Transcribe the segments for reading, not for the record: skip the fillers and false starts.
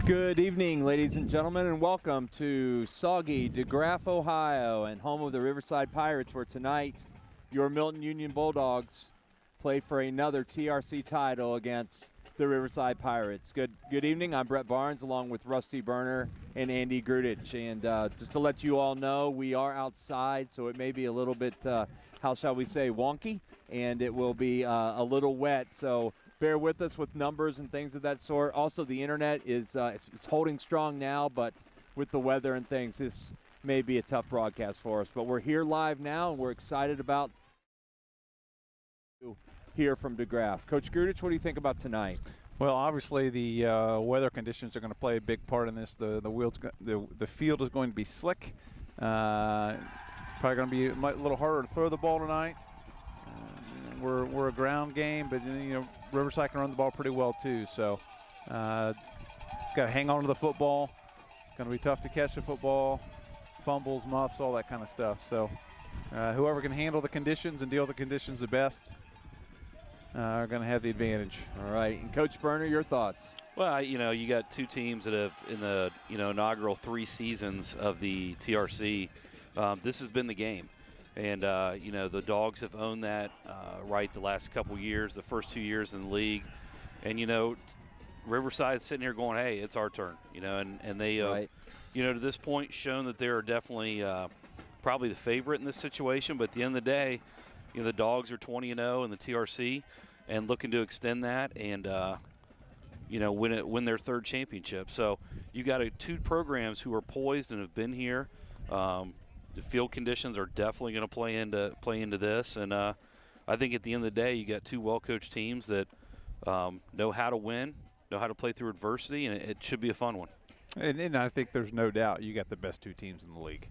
Good evening, ladies and gentlemen, and welcome to soggy DeGraff, Ohio, and home of the Riverside Pirates, where tonight your Milton Union Bulldogs play for another TRC title against the Riverside Pirates. Good evening. I'm Brett Barnes, along with Rusty Burner and Andy Grudich. And just to let you all know, we are outside, so it may be a little bit, how shall we say, wonky, and it will be a little wet. So bear with us with numbers and things of that sort. Also, the internet is it's holding strong now, but with the weather and things, this may be a tough broadcast for us. But we're here live now, and we're excited about hear from DeGraff. Coach Grudich, what do you think about tonight? Well, obviously the weather conditions are going to play a big part in this. The field is going to be slick. Probably going to be a little harder to throw the ball tonight. We're a ground game, but Riverside can run the ball pretty well too. So got to hang on to the football. It's going to be tough to catch the football, fumbles, muffs, all that kind of stuff. So whoever can handle the conditions and deal with the conditions the best are going to have the advantage. All right, and Coach Burner, your thoughts? Well, you got two teams that have, in the inaugural 3 seasons of the TRC, this has been the game. And, the Dogs have owned that right the last couple years, the first 2 years in the league. And, Riverside's sitting here going, hey, it's our turn, and they have, to this point shown that they're definitely probably the favorite in this situation. But at the end of the day, the Dogs are 20-0 in the TRC and looking to extend that and, win their 3rd championship. So you got 2 programs who are poised and have been here. The field conditions are definitely going to play into this, and I think at the end of the day, you got 2 well-coached teams that know how to win, know how to play through adversity, and it should be a fun one. And I think there's no doubt you got the best 2 teams in the league.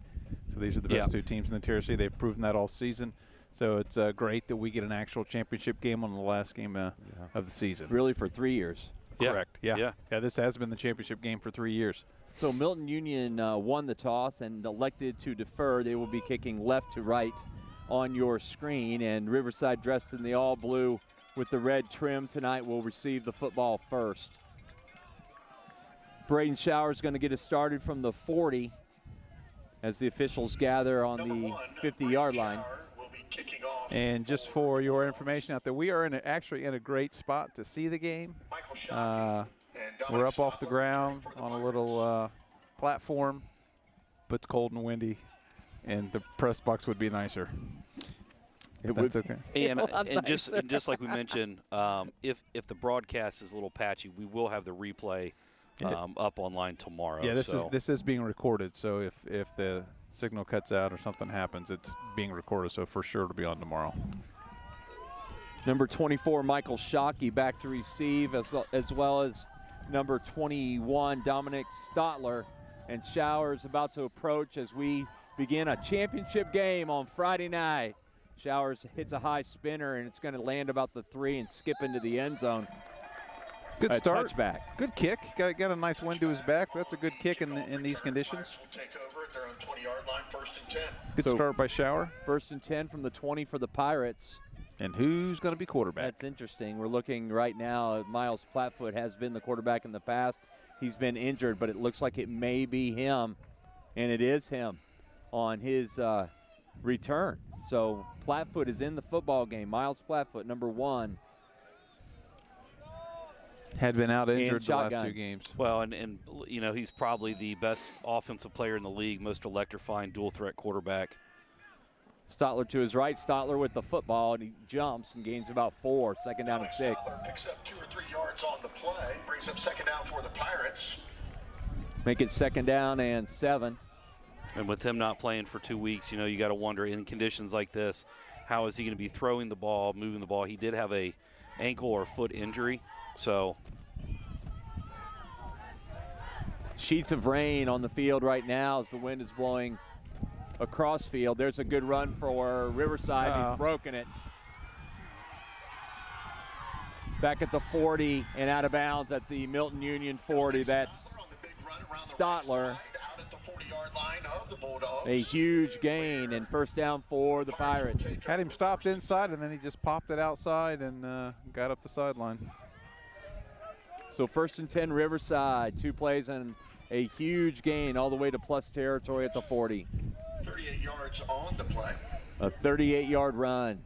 So these are the best 2 teams in the TRC. They've proven that all season. So it's great that we get an actual championship game on the last game of the season. Really, for 3 years. Correct. Yeah, this has been the championship game for 3 years. So Milton Union won the toss and elected to defer. They will be kicking left to right on your screen. And Riverside, dressed in the all blue with the red trim tonight, will receive the football first. Braden Showers going to get us started from the 40 as the officials gather on the 50-yard line. And just for your information out there, we are actually in a great spot to see the game. We're up off the ground on a little platform, but it's cold and windy, and the press box would be nicer. That's okay. And just like we mentioned, if the broadcast is a little patchy, we will have the replay up online tomorrow. Yeah, this is being recorded, so if the signal cuts out or something happens, it's being recorded, so for sure it'll be on tomorrow. Number 24, Michael Shockey, back to receive, as well as number 21, Dominic Stotler. And Showers about to approach as we begin a championship game on Friday night. Showers hits a high spinner, and it's going to land about the 3 and skip into the end zone. Good start. Touchback. Good kick. Got a nice wind to his back. That's a good kick in these conditions. Good start by Shower. 1st and 10 from the 20 for the Pirates. And who's going to be quarterback? That's interesting. We're looking right now at Miles Plattfoot has been the quarterback in the past. He's been injured, but it looks like it may be him, and it is him on his return. So Plattfoot is in the football game. Miles Plattfoot, number 1. Had been out injured the last 2 games. Well, and he's probably the best offensive player in the league, most electrifying dual-threat quarterback. Stotler to his right. Stotler with the football, and he jumps and gains about 4. 2nd down and 6. Picks up 2 or 3 yards on the play. Brings up 2nd down for the Pirates. Make it 2nd down and 7. And with him not playing for 2 weeks, you got to wonder in conditions like this, how is he going to be throwing the ball, moving the ball? He did have a ankle or foot injury, so. Sheets of rain on the field right now as the wind is blowing across field. There's a good run for Riverside. He's broken it. Back at the 40 and out of bounds at the Milton Union 40. That's Stotler. A huge gain and 1st down for the Pirates. Had him stopped inside, and then he just popped it outside and got up the sideline. So 1st and 10 Riverside. 2 plays and a huge gain all the way to plus territory at the 40. 38 yards on the play. A 38-yard run.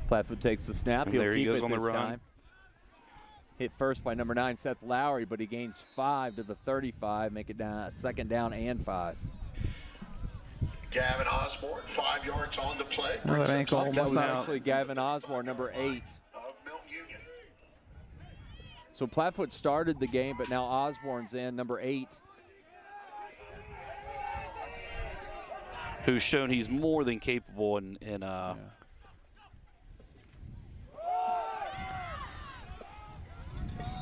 Plattfoot takes the snap. And He'll there he keep goes it on the this run. time. Hit first by number 9, Seth Lowry, but he gains 5 to the 35, make it down 2nd down and 5. Gavin Osborne, 5 yards on the play. Well, that Brings up ankle second That was almost out. actually Gavin Osborne, number 8. of Milton Union. So Plattfoot started the game, but now Osborne's in, number 8. Who's shown he's more than capable in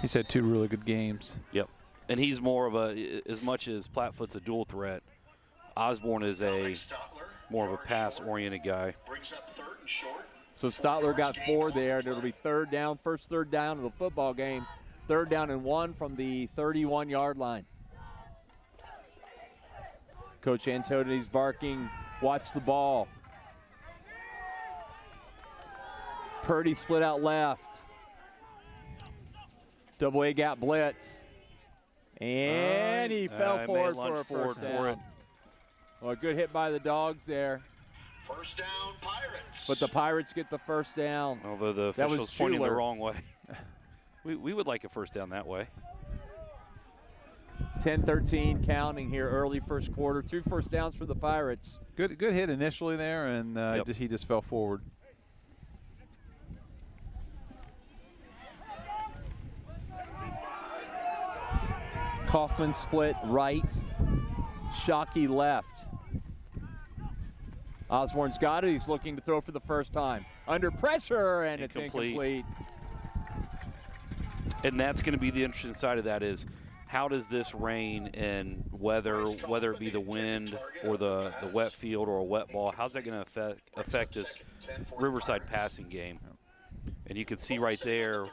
He's had 2 really good games. Yep. And he's more of a, as much as Plattfoot's a dual threat, Osborne is more of a pass-oriented guy. Brings up 3rd and short. So Stotler got 4 there, and it'll be 3rd down, first 3rd down of the football game. 3rd down and 1 from the 31-yard line. Coach Antoni's barking, watch the ball. Purdy split out left. Double A gap blitz. And he fell may forward lunge for a forward first for down. it. Well, a good hit by the Dogs there. 1st down, Pirates. But the Pirates get the first down. Although the That was official's pointing the Schuler. wrong way. we would like a first down that way. 10-13 counting here early first quarter. 2 first downs for the Pirates. Good hit initially there, and Yep. he just fell forward. Kaufman split right. Shockey left. Osborne's got it. He's looking to throw for the first time. Under pressure, and it's incomplete. And that's going to be the interesting side of that is how does this rain and weather, whether it be the wind or the wet field or a wet ball, how's that going to affect this Riverside passing game? And you can see right there,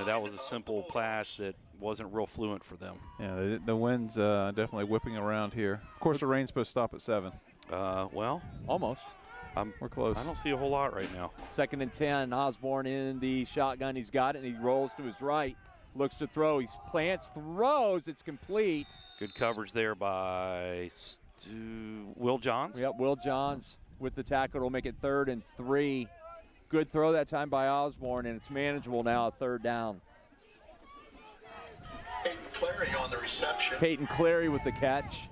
that was a simple pass that wasn't real fluent for them. Yeah, the wind's definitely whipping around here. Of course, the rain's supposed to stop at 7. Well, Almost. We're close. I don't see a whole lot right now. 2nd and 10. Osborne in the shotgun. He's got it, and he rolls to his right. Looks to throw. He plants, throws. It's complete. Good coverage there by Will Johns. Yep, Will Johns with the tackle. It'll make it 3rd and 3. Good throw that time by Osborne, and it's manageable now at 3rd down. Peyton Clary on the reception. Peyton Clary with the catch.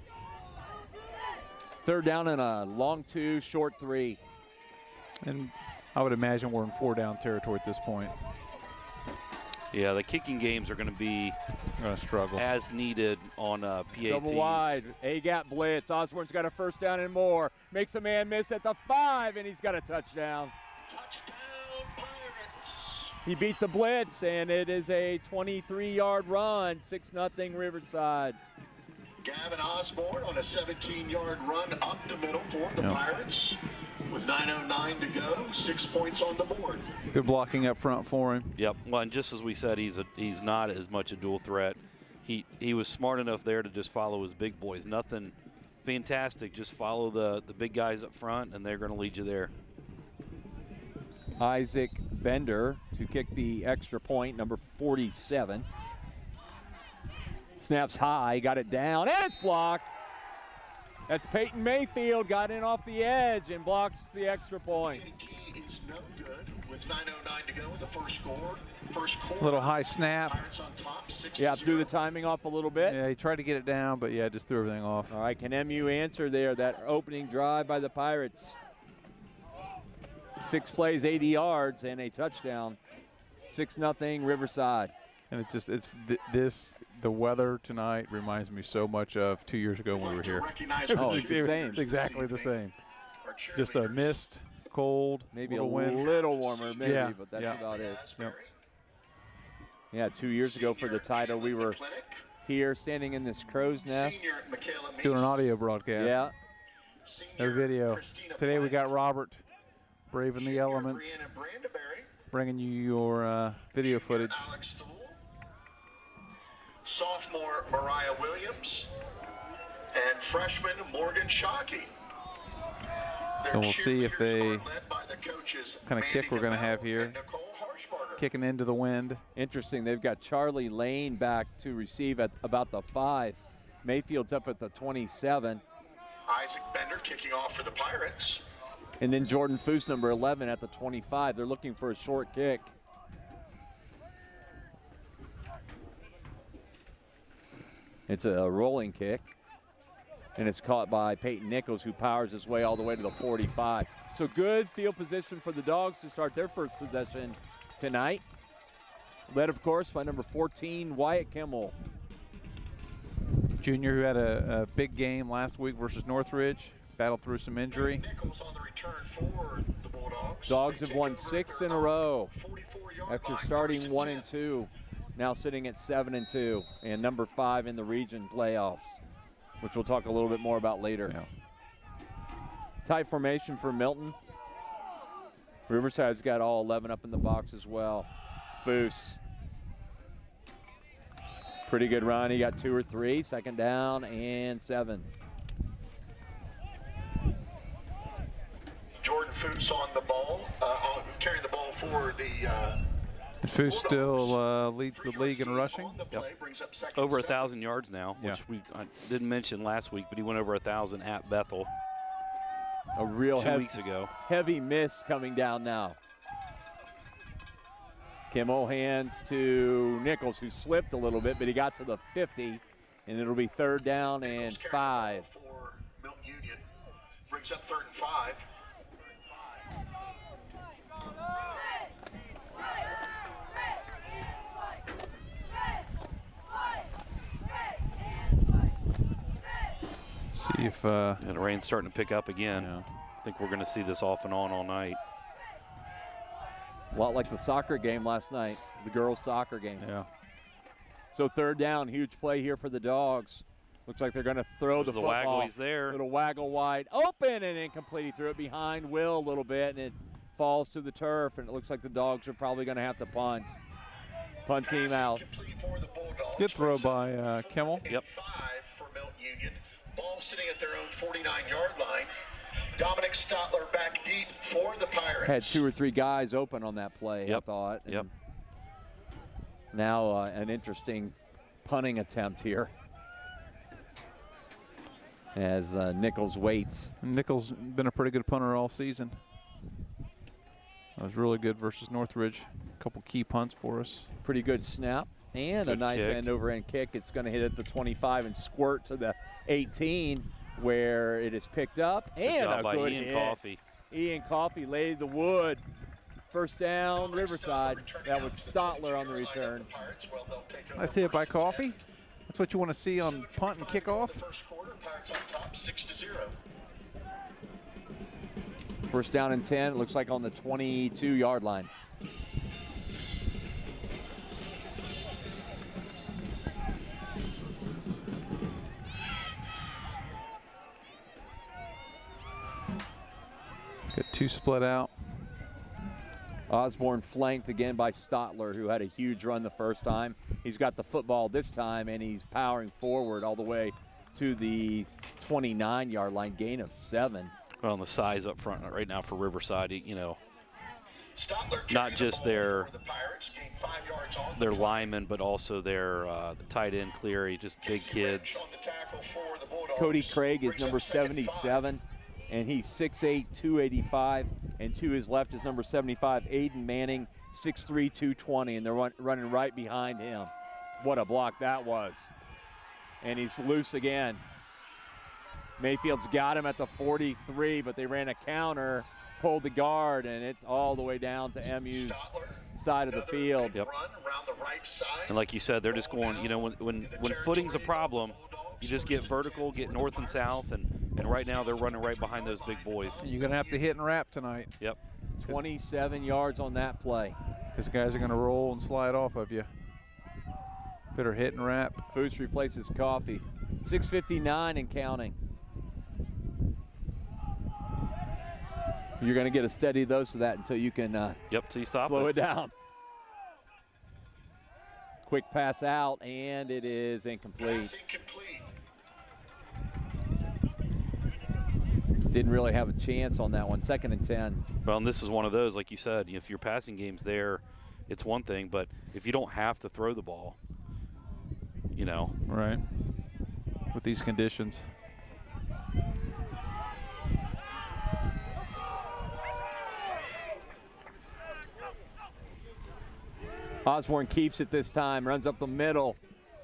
3rd down and a long 2, short 3. And I would imagine we're in 4-down territory at this point. Yeah, the kicking games are going to be We're going to struggle. as needed on PATs. Double wide, A-gap blitz. Osborne's got a first down and more. Makes a man miss at the 5, and he's got a touchdown. Touchdown, Pirates. He beat the blitz, and it is a 23-yard run, 6-0 Riverside. Gavin Osborne on a 17-yard run up the middle for the Pirates. With 9:09 to go, 6 points on the board. Good blocking up front for him. Yep. Well, and just as we said, he's not as much a dual threat. He was smart enough there to just follow his big boys. Nothing fantastic. Just follow the big guys up front, and they're going to lead you there. Isaac Bender to kick the extra point, number 47. Snaps high, got it down, and it's blocked. That's Peyton Mayfield, got in off the edge and blocks the extra point. PAT is no good with 9:09 to go in the first quarter. Little high snap. Pirates on top, 6-0. Yeah, threw the timing off a little bit. Yeah, he tried to get it down, but yeah, just threw everything off. All right, can MU answer there, that opening drive by the Pirates? 6 plays, 80 yards, and a touchdown. 6-0 Riverside. And the weather tonight reminds me so much of 2 years ago when we were here. Oh, it's the same. It's exactly the same. Our Just a mist, cold, Maybe a little wind. little warmer, maybe, Yeah, but that's yeah. about it. Yep. Yeah, 2 years ago for the title, we were here standing in this crow's nest. Doing an audio broadcast. Yeah, No video. Today we got Robert braving the elements, bringing you your video footage. Sophomore Mariah Williams and freshman Morgan Shockey. So we'll see if they kind of kick we're going to have here. Kicking into the wind. Interesting. They've got Charlie Lane back to receive at about the 5. Mayfield's up at the 27. Isaac Bender kicking off for the Pirates. And then Jordan Foose, number 11, at the 25. They're looking for a short kick. It's a rolling kick. And it's caught by Peyton Nichols, who powers his way all the way to the 45. So good field position for the Dogs to start their first possession tonight. Led, of course, by number 14, Wyatt Kimmel. Junior, who had a big game last week versus Northridge, battled through some injury. Nichols on the return for the Bulldogs. Dogs have won 6 in a row after starting 1-2. Now sitting at 7-2 and number 5 in the region playoffs, which we'll talk a little bit more about later. Yeah. Tight formation for Milton. Riverside's got all 11 up in the box as well. Foose. Pretty good run. He got 2 or 3. Second down and 7. Jordan Foose on the ball, carrying the ball for the Foose still leads the league in rushing. Yep. Over 1,000 yards now, which I didn't mention last week, but he went over 1,000 at Bethel. A real 2 weeks ago. Heavy miss coming down now. Kimmel hands to Nichols, who slipped a little bit, but he got to the 50, and it'll be 3rd down and 5. For Milton Union. Brings up 3rd and 5. See if And the rain's starting to pick up again. Yeah. I think we're going to see this off and on all night. A lot like the soccer game last night, the girls' soccer game. Yeah. So 3rd down, huge play here for the Dogs. Looks like they're going to throw the football. Waggle, he's there. Little waggle wide open and incomplete. He threw it behind Will a little bit, and it falls to the turf, and it looks like the Dogs are probably going to have to punt. Punt team out. Good throw by Kimmel. Yep. 5 for Milton Union. Ball sitting at their own 49-yard line. Dominic Stotler back deep for the Pirates. Had 2 or 3 guys open on that play, Yep. I thought. Yep. Now an interesting punting attempt here as Nichols waits. Nichols been a pretty good punter all season. That was really good versus Northridge. A couple key punts for us. Pretty good snap and a Good nice kick. end-over-end kick. It's going to hit at the 25 and squirt to the 18, where it is picked up. And job a by good Ian hit. Coffey. Ian Coffey laid the wood. First down, Riverside. That was Stotler on the return. I see it by Coffee. That's what you want to see on punt and kickoff. First quarter, Pirates on top, 6-0. First down and 10. It looks like on the 22-yard line. Got 2 split out. Osborne flanked again by Stotler, who had a huge run the first time. He's got the football this time, and he's powering forward all the way to the 29-yard line, gain of 7. Well, and the size up front right now for Riverside, you know, Stotler not just their for the Pirates, gained 5 yards on their linemen, but also their the tight end Cleary, just big kids. on the tackle for the Bulldogs. Cody Craig is Brings number up 2nd and 5. 77, and he's 6'8", 285. And to his left is number 75, Aiden Manning, 6'3", 220, and they're running right behind him. What a block that was. And he's loose again. Mayfield's got him at the 43, but they ran a counter, pulled the guard, and it's all the way down to MU's side of the field. Yep. Run around the right side. And like you said, they're just going, you know, when footing's a problem, you just get vertical, get north and south, and right now they're running right behind those big boys. You're going to have to hit and wrap tonight. Yep. 27 yards on that play. Because guys are going to roll and slide off of you. Better hit and wrap. Foose replaces Coffee. 6:59 and counting. You're going to get a steady dose of that until you can Yep, till you stop slow it down. Quick pass out, and it is incomplete. Pass incomplete. didn't really have a chance on that one. 2nd and 10. Well, and this is one of those, like you said, if your passing game's there, it's one thing, but if you don't have to throw the ball, you know. Right. With these conditions. Osborne keeps it this time, runs up the middle,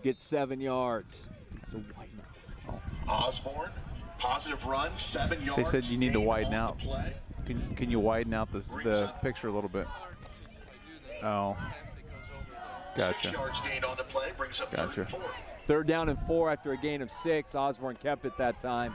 gets 7 yards. It's the white now. Osborne, positive run, 7 yards. They said you need to gain widen on out. the play. Can you widen out the picture a little bit? Oh. 6 Gotcha. yards gained on the play, brings up Gotcha. 3rd and 4. 3rd down and 4 after a gain of 6. Osborne kept it that time.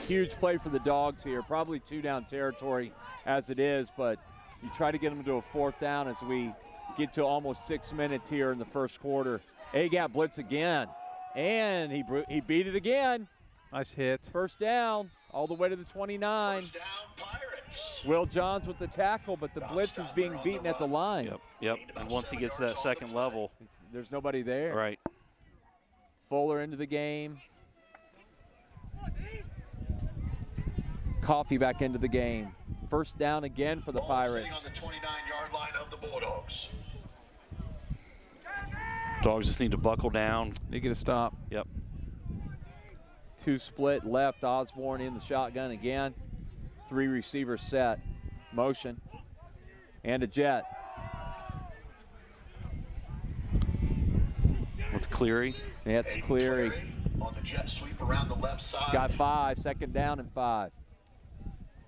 Huge play for the Dogs here. Probably 2-down territory as it is, but you try to get them to a 4th down as we get to almost 6 minutes here in the first quarter. A-gap blitz again, and he beat it again. Nice hit. 1st down, all the way to the 29. 1st down, Pirates. Will Johns with the tackle, but the blitz is being beaten at the line. Yep. And once he gets to that second level, There's nobody there. right. Fuller into the game. Coffee back into the game. 1st down again for the Ball Pirates. sitting on the 29-yard line of the Bulldogs. Dogs just need to buckle down. You get a stop. Yep. 2 split left. Osborne in the shotgun again. 3 receivers set. Motion. And a jet. It's Cleary. That's Cleary. On the jet sweep around the left side. Got 5. 2nd down and 5.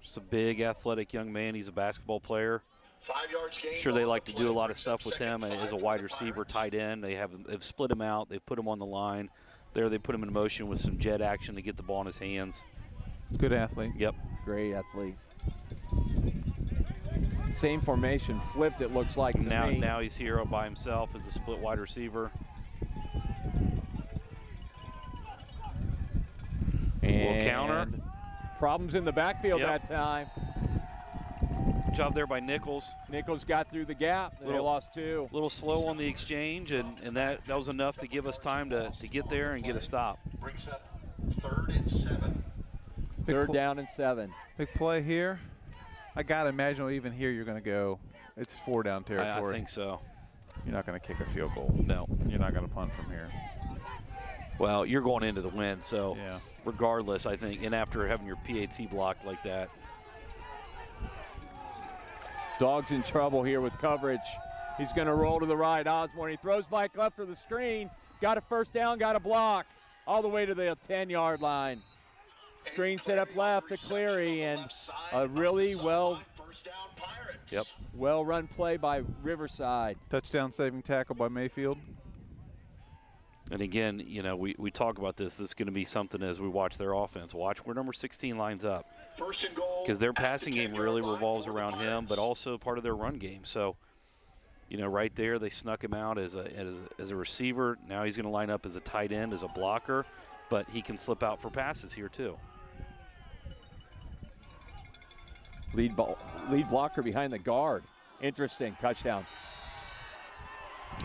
Just a big, athletic young man. He's a basketball player. 5 yards gained. I'm sure they on like the to play, do a lot of brings up stuff with 2nd him and 5 as a for wide the receiver, Pirates. tight end. They've split him out. They've put him on the line. There they put him in motion with some jet action to get the ball in his hands. Good athlete. Yep. Great athlete. Same formation, flipped it looks like to me. Now he's here by himself as a split wide receiver. And counter. Problems in the backfield Yep. that time. Good job there by Nichols. Nichols got through the gap. They Little- lost 2. A little slow on the exchange, and that was enough to give us time to get there and get a stop. Brings up 3rd and 7. 3rd down and 7. Big play here. I got to imagine even here you're going to go. It's 4-down I territory. think so. You're not going to kick a field goal. No. You're not going to punt from here. Well, you're going into the win, so Yeah. regardless, I think, and after having your PAT blocked like that. Dogs in trouble here with coverage. He's going to roll to the right. Osborne, he throws Mike left for the screen. Got a 1st down, got a block. All the way to the 10-yard line. Screen set up left to Cleary, and a really well-run play by Riverside. Touchdown saving tackle by Mayfield. And again, you know, we talk about this. This is going to be something as we watch their offense. Watch where number 16 lines up. 1st and goal. Because their passing game really revolves around him, but also part of their run game. So, you know, right there, they snuck him out as a receiver. Now he's going to line up as a tight end, as a blocker, but he can slip out for passes here too. Lead blocker behind the guard. Interesting. Touchdown.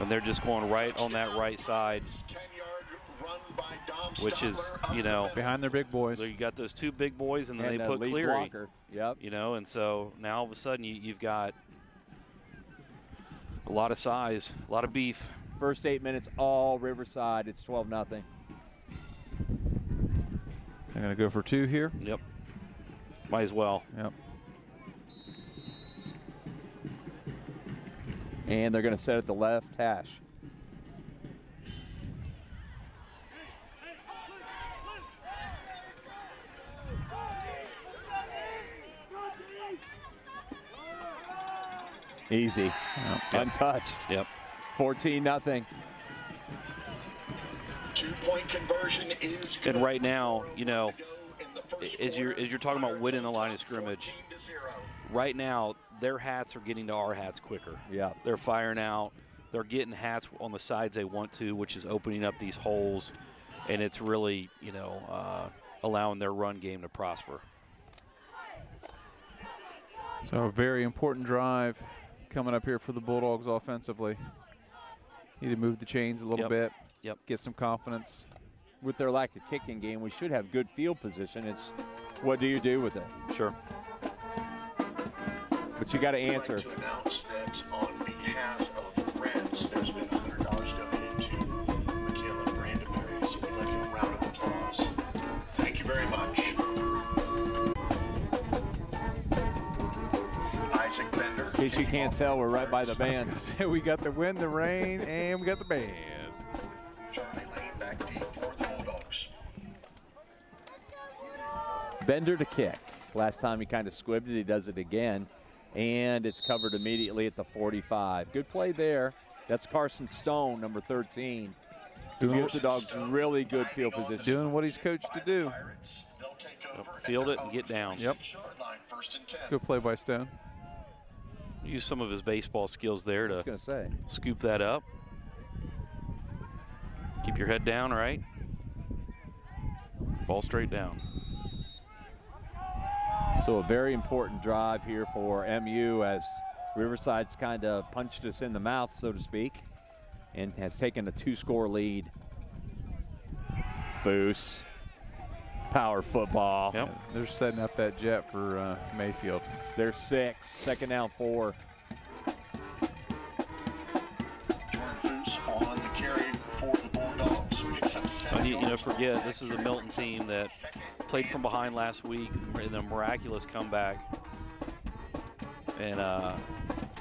And they're just going right on that right side, 10-yard run by Dom which is, Stopper you know, Behind their big boys. so you got those 2 big boys, and then And they the put lead Cleary. blocker. Yep. You know, and so now all of a sudden you've got a lot of size, a lot of beef. First 8 minutes, all Riverside. It's 12-0. They're going to go for 2 here. Yep. Might as well. Yep. And they're going to set at the left hash. Easy. Untouched. Yep. 14-0. 2-point conversion is good. And right now, you know, In the first as you're talking about winning the line of scrimmage, 14-0. right now their hats are getting to our hats quicker. Yeah. They're firing out. They're getting hats on the sides they want to, which is opening up these holes, and it's really, you know, allowing their run game to prosper. So a very important drive coming up here for the Bulldogs offensively. Need to move the chains a little Yep. bit. Yep. Get some confidence. With their lack of kicking game, we should have good field position. It's What do you do with it? Sure. But you got to answer. I'd like to announce that on behalf of the Reds, there's been $100 donated to Michaela Brandenberry, so we'd like a round of applause. Thank you very much. Isaac Bender. In case you can't tell, we're right by the band. So we got the wind, the rain, and we got the band. Charlie Lane back deep for the Bulldogs. Bender to kick. Last time he kind of squibbed it, he does it again. And it's covered immediately at the 45. Good play there. That's Carson Stone, number 13. Who gives the Dogs really good field position. Doing what he's coached to do. Field it and get down. Yep. Good play by Stone. Use some of his baseball skills there I was to going to say. scoop that up. Keep your head down, right? Fall straight down. So a very important drive here for MU as Riverside's kind of punched us in the mouth, so to speak, and has taken a 2-score lead. Foose. Power football. Yep. They're setting up that jet for Mayfield. They're 6. Second down 4. Jordan Foose on the carry for the Bulldogs. You know, forget, this is a Milton team that played from behind last week in a miraculous comeback. And,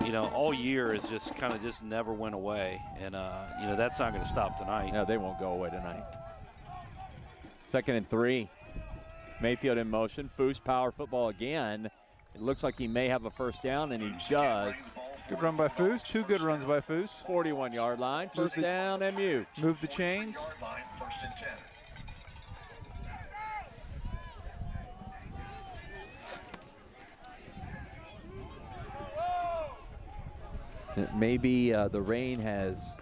you know, all year is just kind of just never went away. And, you know, that's not going to stop tonight. No, they won't go away tonight. Second and 3. Mayfield in motion. Foose power football again. It looks like he may have a first down, and he does. Good run by Foose. 2 good runs by Foose. 41-yard line. First down, MU. Move the chains. First and 10. Maybe the rain has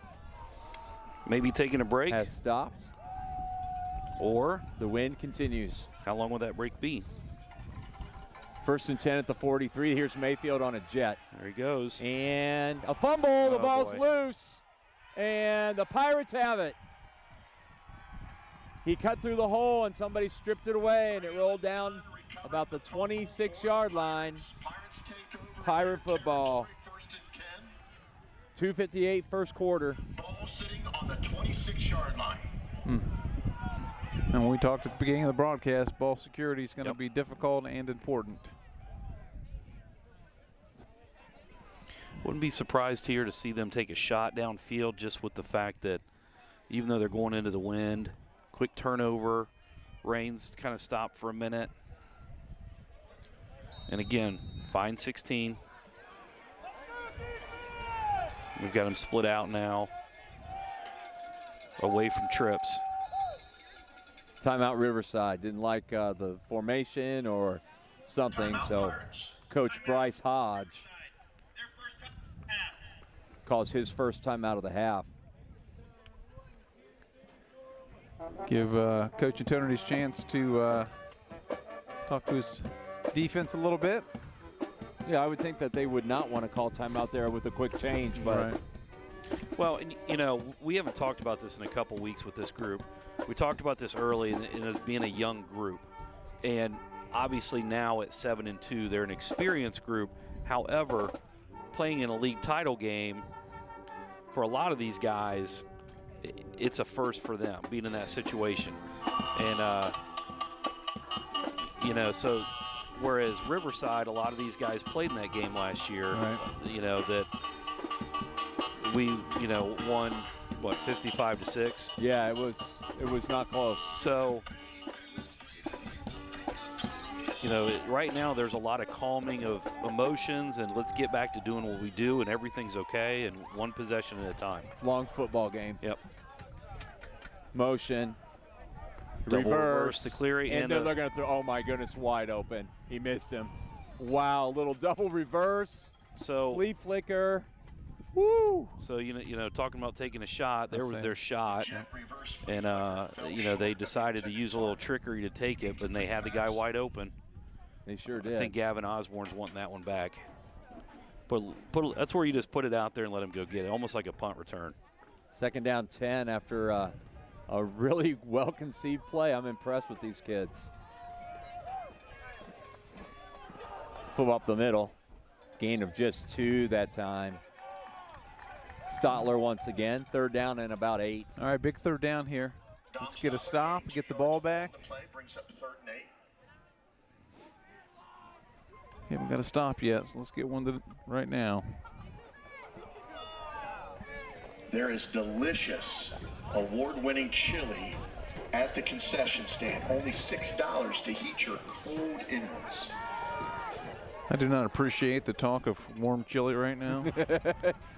Maybe taking a break, stopped. or The wind continues. how long will that break be? First and 10 at the 43. Here's Mayfield on a jet. There he goes. And a fumble. The Oh, ball's boy. loose. And the Pirates have it. He cut through the hole and somebody stripped it away, and it rolled down about the 26-yard line. Pirate football. 2:58 first quarter. Ball sitting on the 26-yard line. And when we talked at the beginning of the broadcast, ball security is going to Yep. be difficult and important. Wouldn't be surprised here to see them take a shot downfield, just with the fact that even though they're going into the wind, quick turnover, rain's kind of stopped for a minute. And again, fine 16. We've got them split out now, away from trips. Timeout Riverside. Didn't like the formation or something, so Coach Bryce Hodge calls his first time out of the half. Give Coach Antonio his chance to talk to his defense a little bit. Yeah, I would think that they would not want to call timeout there with a quick change, but Right. Well, and, you know, we haven't talked about this in a couple weeks with this group. We talked about this early in as being a young group. And obviously now at 7-2, they're an experienced group. However, playing in a league title game, for a lot of these guys, it's a first for them, being in that situation. And, you know, so whereas Riverside, a lot of these guys played in that game last year, Right. you know, that we, you know, won, what, 55-6? yeah, it was not close. So, you know, right now there's a lot of calming of emotions and let's get back to doing what we do and everything's okay and one possession at a time. Long football game. Yep. Motion. Double reverse to Cleary and and then they're going to throw, oh my goodness, wide open. He missed him. Wow, little double reverse. so Flea flicker. Woo! so you know, talking about taking a shot, there was That's their shot, and you know, they decided to use a little trickery to take it, but they had the guy wide open. They sure did. I think Gavin Osborne's wanting that one back. But that's where you just put it out there and let him go get it, almost like a punt return. Second down 10 after a really well-conceived play. I'm impressed with these kids. Football up the middle. Gain of just 2 that time. Stotler once again. 3rd down and about 8. All right, big 3rd down here. Let's get a stop, get the ball back. Haven't got a stop yet, so let's get one right now. There is delicious, award-winning chili at the concession stand. Only $6 to heat your cold innards. I do not appreciate the talk of warm chili right now.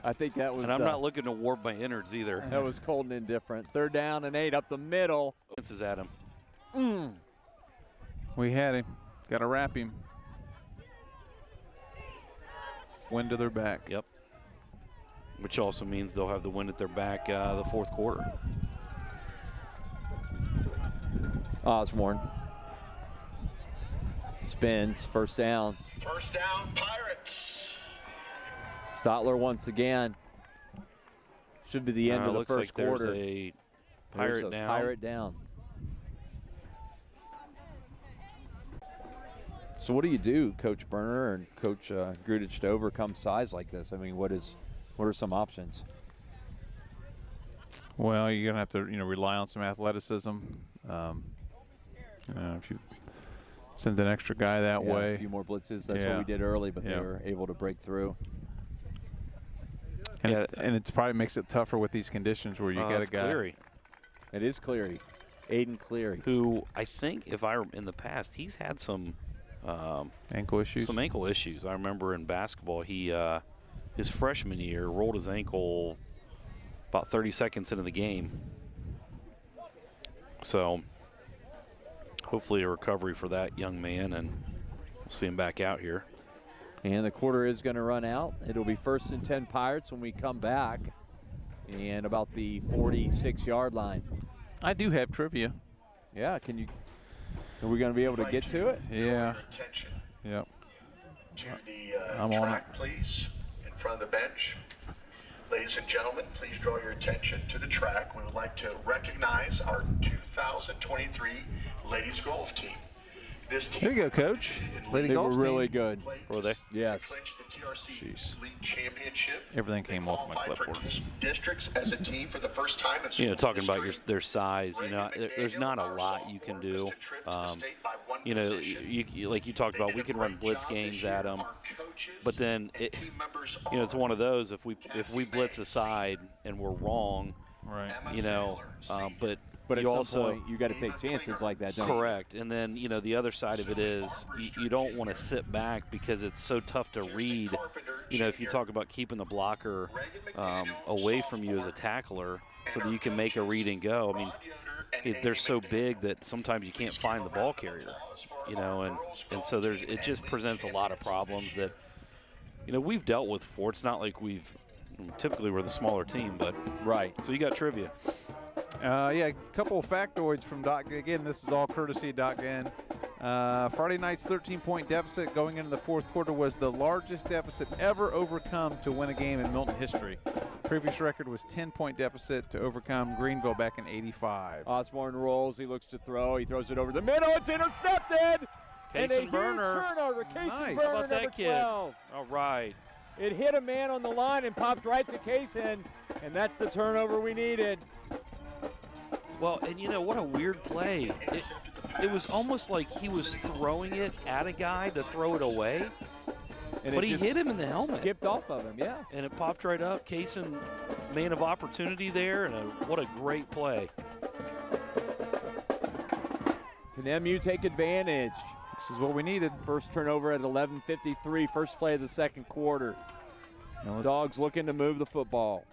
I think that was. And I'm not looking to warp my innards either. That was cold and indifferent. 3rd down and 8 up the middle. This is at him. We had him. Got to wrap him. Wind to their back. Yep. Which also means they'll have the wind at their back the 4th quarter. Osborne spins. 1st down. 1st down, Pirates. Stotler once again. Should be the end of the looks first like quarter. There's a Pirate down. Pirate down. So what do you do, Coach Berner and Coach Grudich, to overcome size like this? I mean, what are some options? Well, you're gonna have to, rely on some athleticism. If you send an extra guy that way, a few more blitzes. That's what we did early, but they were able to break through. And it probably makes it tougher with these conditions where you get a guy. Cleary. It is Cleary, Aiden Cleary, who I think, in the past, he's had some ankle issues. Some ankle issues. I remember in basketball, he his freshman year rolled his ankle about 30 seconds into the game. So hopefully a recovery for that young man, and we'll see him back out here. And the quarter is going to run out. It'll be 1st and 10 Pirates when we come back, and about the 46-yard line. I do have trivia. Yeah, are we going to be able to get to it? Yeah. Yep. To the I'm on track, please, in front of the bench. Ladies and gentlemen, please draw your attention to the track. We would like to recognize our 2023 ladies golf team. This team, There you go, Coach. Lady They golf were team. really good. Were they? Yes. clinched the TRC Jeez. League Championship. Everything came off my Qualified for clipboard. districts as a team for the first time in school Talking about history. their size, there's not a lot you can do. Like you talked about, we can run blitz games at them, but then it's one of those. If we blitz aside and we're wrong, Right. But at you some also point, you got to take chances like that, don't correct. And then the other side of it is you don't want to sit back because it's so tough to read. If you talk about keeping the blocker away from you as a tackler, so that you can make a read and go. I mean, they're so big that sometimes you can't find the ball carrier. And so it just presents a lot of problems that we've dealt with before. It's not like typically we're the smaller team, but Right. So you got trivia. A couple of factoids from Doc. Again, this is all courtesy of Doc N. Friday night's 13-point deficit going into the 4th quarter was the largest deficit ever overcome to win a game in Milton history. Previous record was 10-point deficit to overcome Greenville back in '85. Osborne rolls. He looks to throw. He throws it over the middle. It's intercepted. And a huge Burner. turnover. Casey Nice. Burner, How about that number kid? 12. All right. It hit a man on the line and popped right to Kaysen, and that's the turnover we needed. Well, and what a weird play. It was almost like he was throwing it at a guy to throw it away, And but it he just hit him in the helmet. skipped off of him, yeah. And it popped right up. Kaysen, man of opportunity there, and what a great play. Can MU take advantage? This is what we needed. First turnover at 11:53, first play of the second quarter. Now let's- Dogs looking to move the football.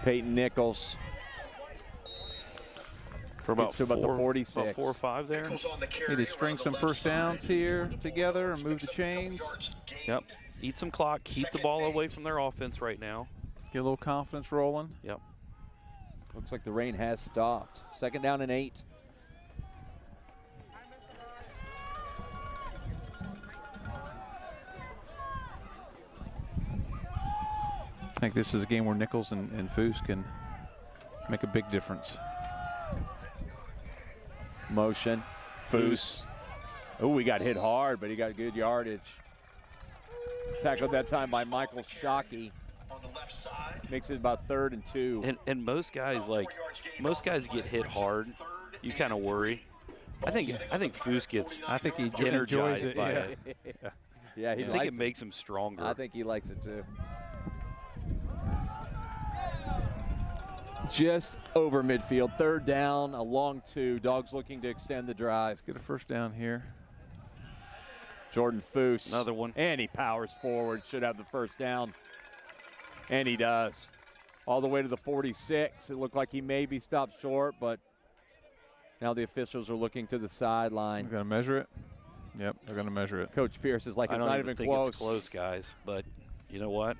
Peyton Nichols. For about Gets to about the 46. About 4 or 5 there. Need to string some first downs here together and move the chains. Yep. Eat some clock. Keep the ball away from their offense right now. Get a little confidence rolling. Yep. Looks like the rain has stopped. 2nd down and 8. I think this is a game where Nichols and Foose can make a big difference. Motion. Foose. Oh, we got hit hard, but he got good yardage. Tackled that time by Michael Shockey. Makes it about 3rd and 2. And most guys get hit hard. You kind of worry. I think Foose gets. I think he energized enjoys it. by Yeah. it. Yeah, he I think likes it makes him stronger. I think he likes it too. Just over midfield, 3rd down, a long 2. Dogs looking to extend the drive. Get a first down here. Jordan Foose. Another one. And he powers forward, should have the first down. And he does. All the way to the 46. It looked like he maybe stopped short, but now the officials are looking to the sideline. We're going to measure it. Yep, they're going to measure it. Coach Pierce is like, I it's don't not even even think close. it's close, guys. But you know what?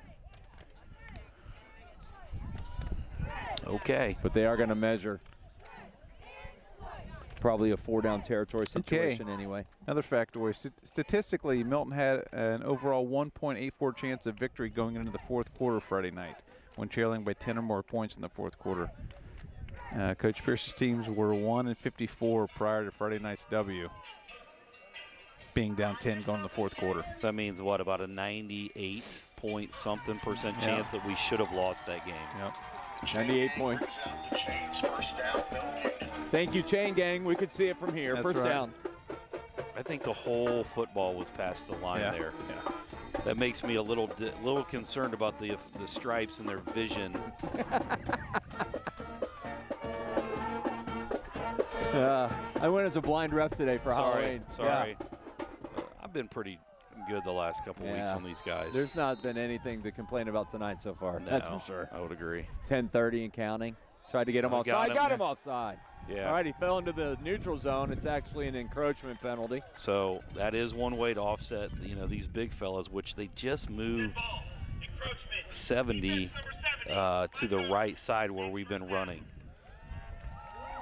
Okay. But they are going to measure. Probably a 4-down territory situation anyway. Another factoid. Statistically, Milton had an overall 1.84 chance of victory going into the 4th quarter Friday night when trailing by 10 or more points in the 4th quarter. Coach Pierce's teams were 1-54 prior to Friday night's W, being down 10 going in the 4th quarter. So that means what, about a 98-point-something% chance that we should have lost that game. Yep. 98 points. Thank you, Chain Gang. We could see it from here. That's First right. down. I think the whole football was past the line there. Yeah. That makes me a little concerned about the stripes and their vision. I went as a blind ref today for Halloween. Sorry. I've been pretty good the last couple weeks on these guys. There's not been anything to complain about tonight so far. No, That's for sure. I would agree. 10:30 and counting. Tried to get him offside. Got him offside. Yeah. All right, he fell into the neutral zone. It's actually an encroachment penalty. So that is one way to offset, these big fellas, which they just moved 70 to the right side where we've been running.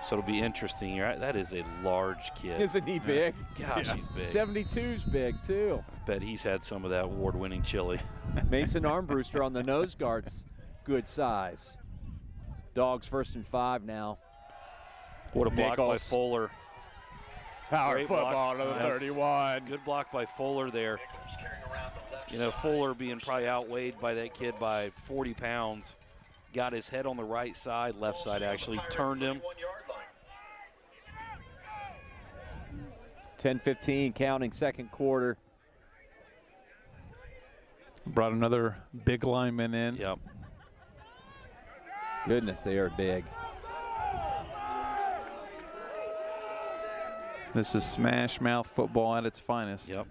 So it'll be interesting. That is a large kid. Isn't he big? Gosh, he's big. 72's big, too. Bet he's had some of that award-winning chili. Mason Armbruster on the nose guards. Good size. Dogs 1st and 5 now. What a block by Nichols. Fuller. Power Great football block. to the Yes. 31. Good block by Fuller there. Fuller being probably outweighed by that kid by 40 pounds. Got his head on the right side, left side actually, turned him. 10:15 counting, 2nd quarter. Brought another big lineman in. Yep. Goodness, they are big. This is smash mouth football at its finest. Yep.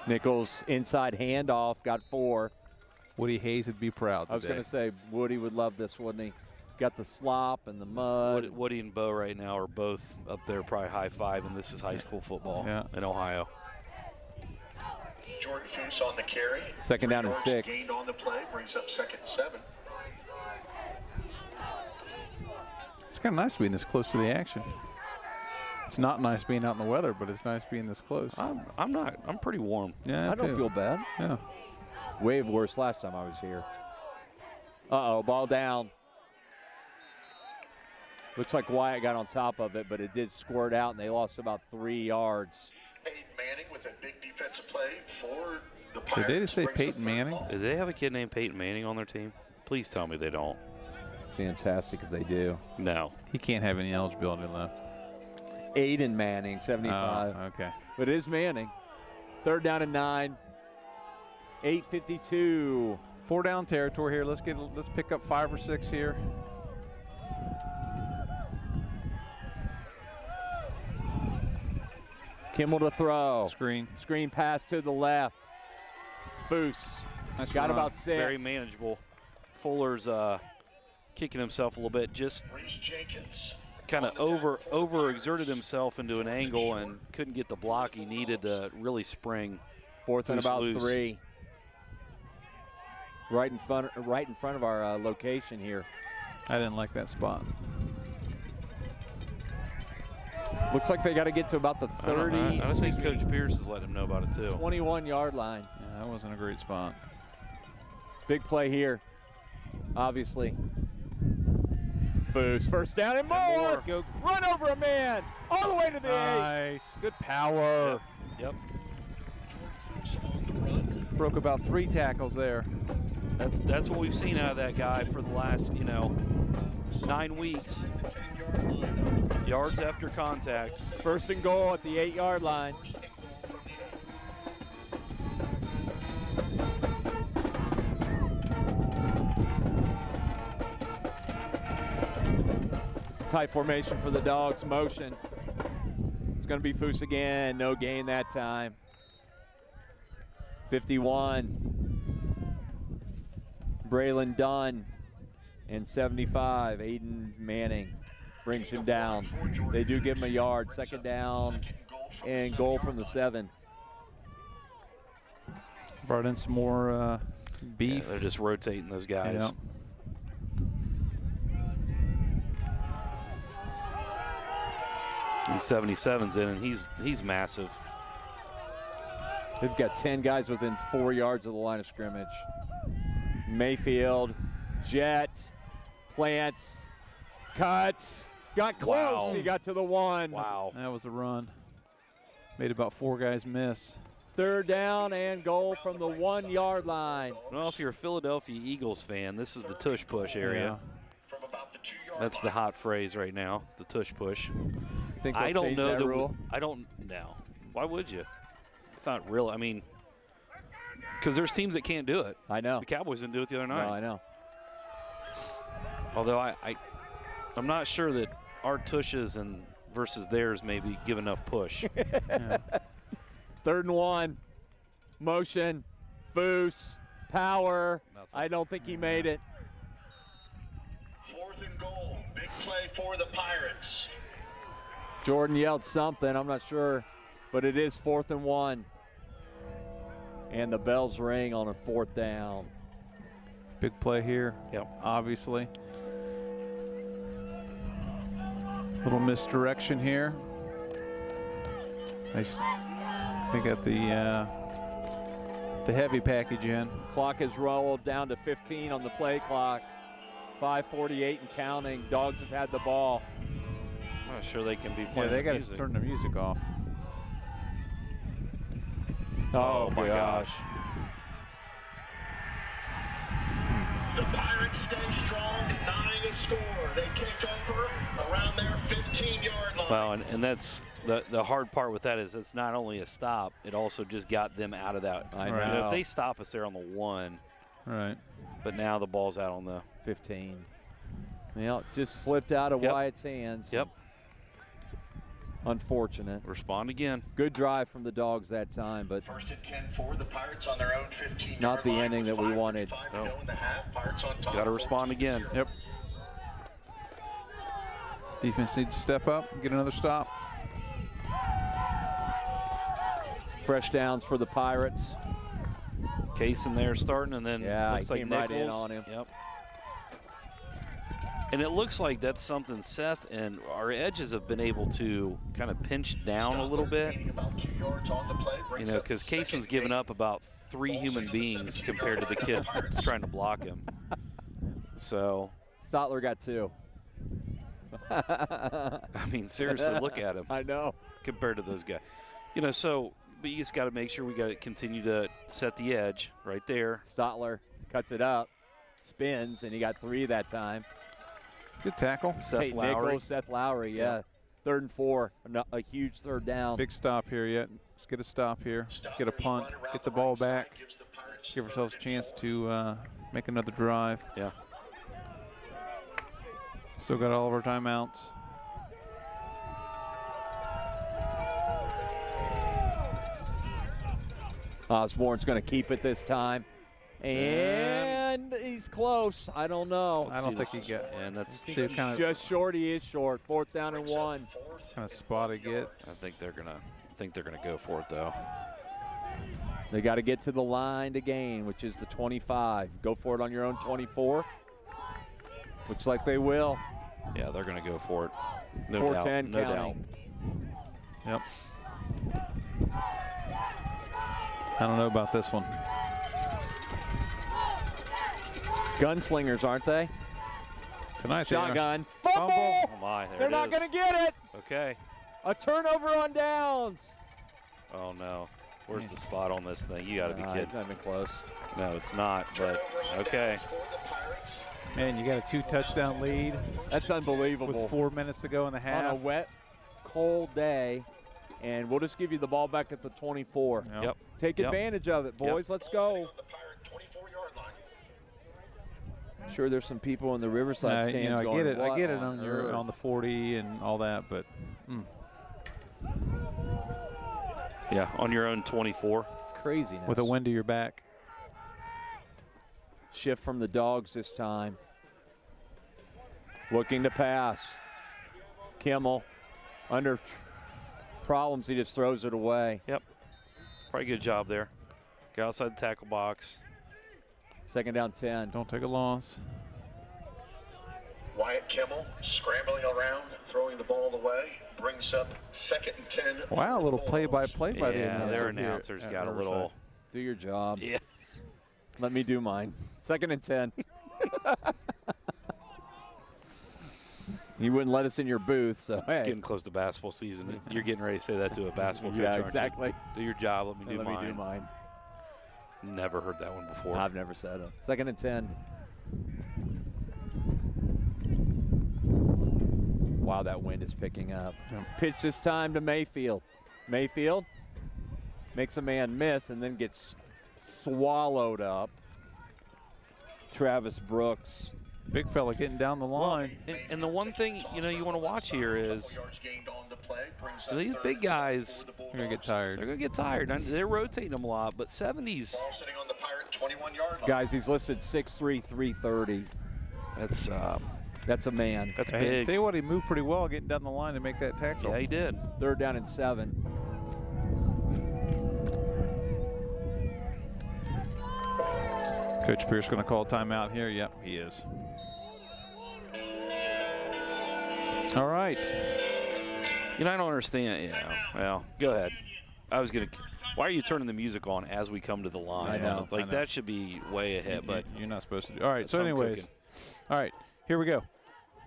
Nichols inside handoff, got 4. Woody Hayes would be proud today. I was going to say Woody would love this, wouldn't he? Got the slop and the mud. Woody and Bo right now are both up there probably high-five, and this is high school football in Ohio. Jordan Foose on the carry. 2nd down and 6. Gained on the play, brings up 2nd and 7. It's kind of nice being this close to the action. It's not nice being out in the weather, but it's nice being this close. I'm pretty warm. Yeah, I don't feel bad. Yeah. Way worse last time I was here. Uh-oh, ball down. Looks like Wyatt got on top of it, but it did squirt out, and they lost about 3 yards. Peyton Manning with a big defensive play for the Pirates. Did they just say Peyton Manning? Do they have a kid named Peyton Manning on their team? Please tell me they don't. Fantastic if they do. No. He can't have any eligibility left. Aiden Manning, 75. Oh, okay. But it is Manning. 3rd down and 9. 8:52. 4-down territory here. Let's pick up 5 or 6 here. Kimmel to throw. Screen. Screen pass to the left. Foose. Nice Got run. about 6. Very manageable. Fuller's kicking himself a little bit, just Reese Jenkins. kind of over exerted himself into an angle and couldn't get the block he needed to really spring. 4th and Foose about loose. 3. Right in front of our location here. I didn't like that spot. Looks like they got to get to about the 30. I think Coach Pierce has let him know about it too. 21-yard line. Yeah, that wasn't a great spot. Big play here, obviously. Foos, first down and more. Go. Run over a man. All the way to the 8. Nice. Good power. Yep. Broke about 3 tackles there. That's what we've seen out of that guy for the last, 9 weeks. Yards after contact. First and goal at the 8-yard line. Tight formation for the Dogs. Motion. It's going to be Foos again. No gain that time. 51. Braylon Dunn. And 75. Aiden Manning brings him down. They do give him a yard. Second down and goal from the 7. Brought in some more beef. Yeah, they're just rotating those guys. Yeah. And 77's in, and he's massive. They've got 10 guys within 4 yards of the line of scrimmage. Mayfield, jet, plants, cuts, got close. Wow. He got to the 1. Wow. That was a run. Made about 4 guys miss. Third down and goal from the 1-yard line. Well, if you're a Philadelphia Eagles fan, this is the tush push area. That's the hot phrase right now, the tush push. Think I don't know that rule. I don't know. Why would you? It's not real. I mean, because there's teams that can't do it. I know. The Cowboys didn't do it the other night. No, I know. Although I'm not sure that our tushes and versus theirs maybe give enough push. Yeah. 3rd and 1. Motion. Foos. Power. Nothing. I don't think he made it. 4th and goal. Big play for the Pirates. Jordan yelled something. I'm not sure. But it is 4th and 1. And the bells ring on a 4th down. Big play here. Yep. Obviously. Little misdirection here. Nice. They got the heavy package in. Clock is rolled down to 15 on the play clock. 5:48 and counting. Dogs have had the ball. I'm not sure they can be Yeah, playing they got music. to turn the music off. Oh my gosh. The Pirates stay strong, denying a score. They take over around their 15-yard line. Well, and that's the hard part with that is it's not only a stop, it also just got them out of that. I You know, know. if they stop us there on the 1, Right. but now the ball's out on the 15. Well, just slipped out of Yep. Wyatt's hands. Yep. Unfortunate. Respond again. Good drive from the Dogs that time, but 1st and 10 for the Pirates on their own 15-yard Not the line ending with that we wanted. 5:55 to No. go in the half. Pirates on top, Got to respond 14-0. again. Yep. Defense needs to step up, get another stop. fresh downs for the Pirates. Case in there starting, and then Yeah, looks he like came Nichols. right in on him. Yep. And it looks like that's something Seth and our edges have been able to kind of pinch down a little bit. You know, because Kaysen's given up about 3 human beings compared to the kid that's trying to block him. So, Stotler got 2. I mean, seriously, look at him I know. compared to those guys. You know, so, but you just got to make sure we got to continue to set the edge right there. Stotler cuts it up, spins, and he got 3 that time. Good tackle. Seth Hey, Lowry. Nichols, Seth Lowry, yeah. 3rd and 4, a huge 3rd down. Big stop here yet. Let's get a stop here. Get a punt. Get the ball back. Give ourselves a chance to make another drive. Yeah. Still got all of our timeouts. Osborne's going to keep it this time. And he's close. I don't know. I don't think he got. And that's, See kind of Just short. He is short. 4th down and 1. spot it gets. I think they're gonna go for it though. They got to get to the line to gain, which is the 25. Go for it on your own 24. Looks like they will. Yeah, they're gonna go for it. No 4:10 doubt. No counting. Yep. I don't know about this one. Gunslingers, aren't they? Tonight, Shotgun. Fumble. Oh, my. There They're it not is. going to get it. Okay. A turnover on downs. Oh, no. Where's the spot on this thing? You got to be kidding. It's not even close. No, it's not, but okay. Man, you got a 2-touchdown lead That's unbelievable. with 4 minutes to go in the half. On a wet, cold day, and we'll just give you the ball back at the 24. Yep. Take advantage of it, boys. Let's go. I'm sure there's some people in the Riverside stands you know, going, I get it "What on your earth?" on the 40 and all that, but Yeah, on your own 24. Craziness. with a wind to your back. Shift from the Dogs this time. Looking to pass. Kimmel under problems. He just throws it away. Yep. Probably good job there. Go outside the tackle box. Second down 10. Don't take a loss. Wyatt Kimmel scrambling around, throwing the ball away, brings up 2nd and 10. Wow, a little play-by-play by the Yeah, announcer. their here announcers at got a Riverside. little. Do your job. Yeah. Let me do mine. 2nd and 10. You wouldn't let us in your booth, so It's hey. getting close to basketball season. You're getting ready to say that to a basketball coach, Yeah, aren't you? exactly. Do your job. Let me do Let mine. me do mine. Never heard that one before. I've never said it. 2nd and 10. Wow, that wind is picking up. Yeah. Pitch this time to Mayfield. Mayfield makes a man miss and then gets swallowed up. Travis Brooks. Big fella getting down the line. And the one thing you want to watch here is these big guys. They're going to get tired. They're going to get tired. They're rotating them a lot, but 70s. Sitting on the Pirate 21-yard line. Guys, he's listed 6'3", 330. That's a man. That's Hey, big. tell you what, he moved pretty well getting down the line to make that tackle. Yeah, he did. 3rd down and 7. Coach Pierce going to call timeout here. Yep, he is. All right. I don't understand. Yeah, well, go ahead. I was going to. Why are you turning the music on as we come to the line? I know. Like, that should be way ahead, but You're not supposed to do. All right, That's so what I'm anyways. cooking. All right, here we go.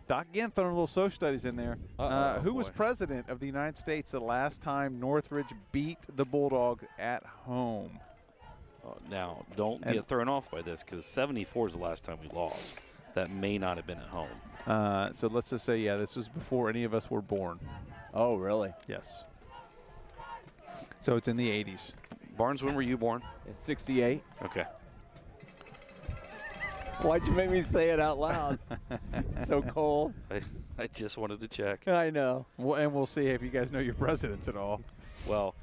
Doc again throwing a little social studies in there. Uh-oh, Who was boy. president of the United States the last time Northridge beat the Bulldog at home? now don't And- get thrown off by this because 74 is the last time we lost. That may not have been at home. So let's just say, yeah, this was before any of us were born. Oh, really? Yes. So it's in the 80s. Barnes, when were you born? It's 68. Okay. Why'd you make me say it out loud? So cold. I just wanted to check. I know. Well, and we'll see if you guys know your presidents at all. Well,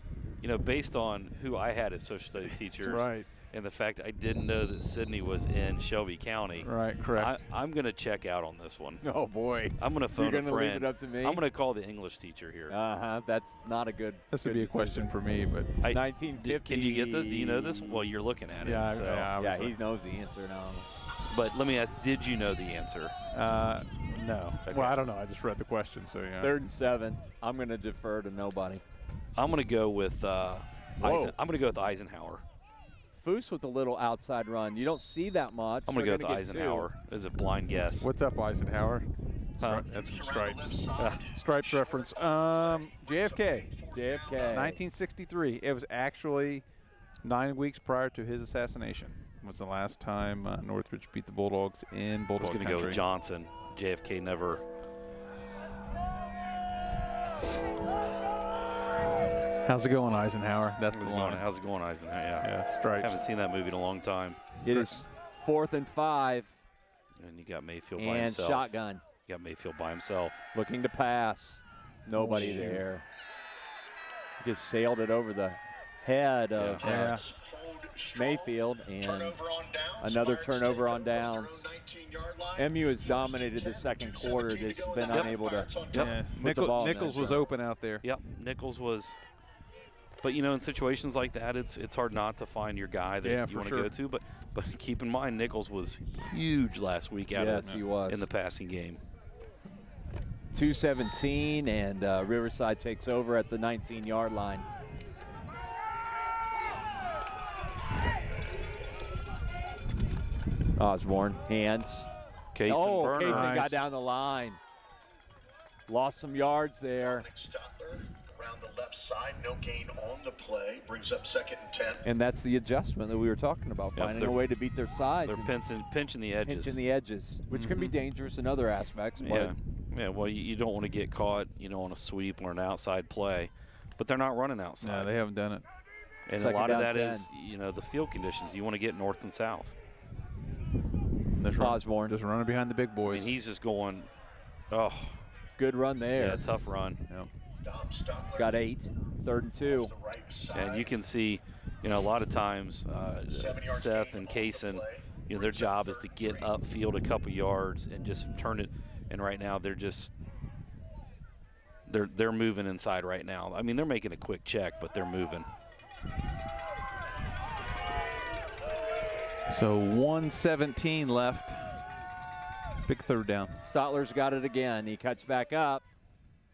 based on who I had as social studies teachers Right. and the fact I didn't know that Sydney was in Shelby County, Right, correct. I'm going to check out on this one. Oh, boy. I'm going to phone You're a gonna friend. leave it up to me? I'm going to call the English teacher here. Uh-huh. That's not a good This would good be a question decision. for me, but 1950. Can you get this? Do you know this? Well, you're looking at yeah, it. So. Yeah, he knows the answer now. But let me ask, did you know the answer? no. Okay. Well, I don't know. I just read the question, so yeah. 3rd and 7. I'm going to defer to nobody. I'm going to go with I'm going to go with Eisenhower. Foose with a little outside run. You don't see that much. I'm going to They're go with gonna get Eisenhower as a blind guess. What's up, Eisenhower? Huh? That's from Stripes. Stripes reference. JFK. two. JFK. 1963. It was actually 9 weeks prior to his assassination. Was the last time Northridge beat the Bulldogs in I Bulldog was going to country. go with Johnson. JFK never. How's it going, Eisenhower? That's the line. How's it going, Eisenhower? Yeah. Yeah, Stripes. Haven't seen that movie in a long time. It is 4th and 5 And you got Mayfield by and himself. shotgun. You got Mayfield by himself. Looking to pass. Nobody Ooh. there. Just sailed it over the head of Yeah. Mayfield, and Turnover on downs. another Pirates turnover take on over their own downs. 19-yard line. MU has dominated the second quarter. They've been unable to. Yeah. Put the ball in Nichols that was zone. open out there. Yep, Nichols was. But in situations like that, it's hard not to find your guy that Yeah, you for want to sure. go to. But keep in mind, Nichols was huge last week out Yes, he was. in the passing game. 2:17, and Riverside takes over at the 19-yard line. Osborne, hands. Kaysen got down the line. Lost some yards there. Stotler around the left side, no gain on the play, brings up 2nd and 10. And that's the adjustment that we were talking about, finding a way to beat their size. They're pinching the edges. Pinching the edges, which can be dangerous in other aspects. But Yeah, well, you don't want to get caught, on a sweep or an outside play. But they're not running outside. No, they haven't done it. And Second a lot of down, that is, the field conditions. You want to get north and south. Osborne just running behind the big I boys. mean, he's just going, good run there. Yeah, tough run. Yep. Got 8, 3rd and 2. And you can see, a lot of times Seth and Kaysen, their job is to get upfield a couple yards and just turn it. And right now they're just they're moving inside right now. I mean, they're making a quick check, but they're moving. So 1:17 left. Big 3rd down. Stotler's got it again. He cuts back up,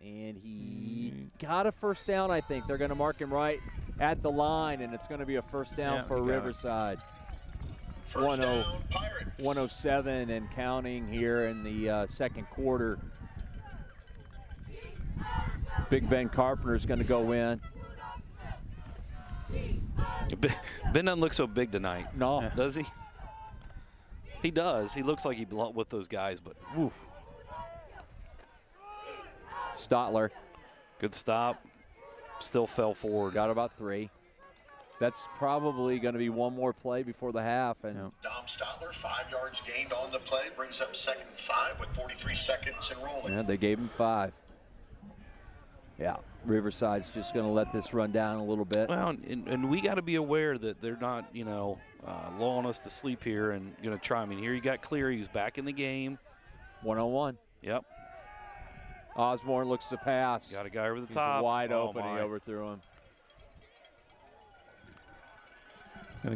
and he got a 1st down, I think. They're going to mark him right at the line, and it's going to be a 1st down for Riverside. 107 and counting here in the 2nd quarter. Big Ben Carpenter's going to go in. Ben doesn't look so big tonight. No. Does he? He does. He looks like he belongs with those guys, but whew. Stotler. Good stop. Still fell forward. Got about 3. That's probably going to be one more play before the half. And Dom Stotler, 5 yards gained on the play, brings up 2nd and 5 with 43 seconds and rolling. Yeah, they gave him 5. Yeah, Riverside's just going to let this run down a little bit. Well, and we got to be aware that they're not, lulling us to sleep here and going to try. I mean, here you got Cleary, who's back in the game. 1-on-1. Yep. Osborne looks to pass. Got a guy over the He's top. wide Oh, open. my. He overthrew him.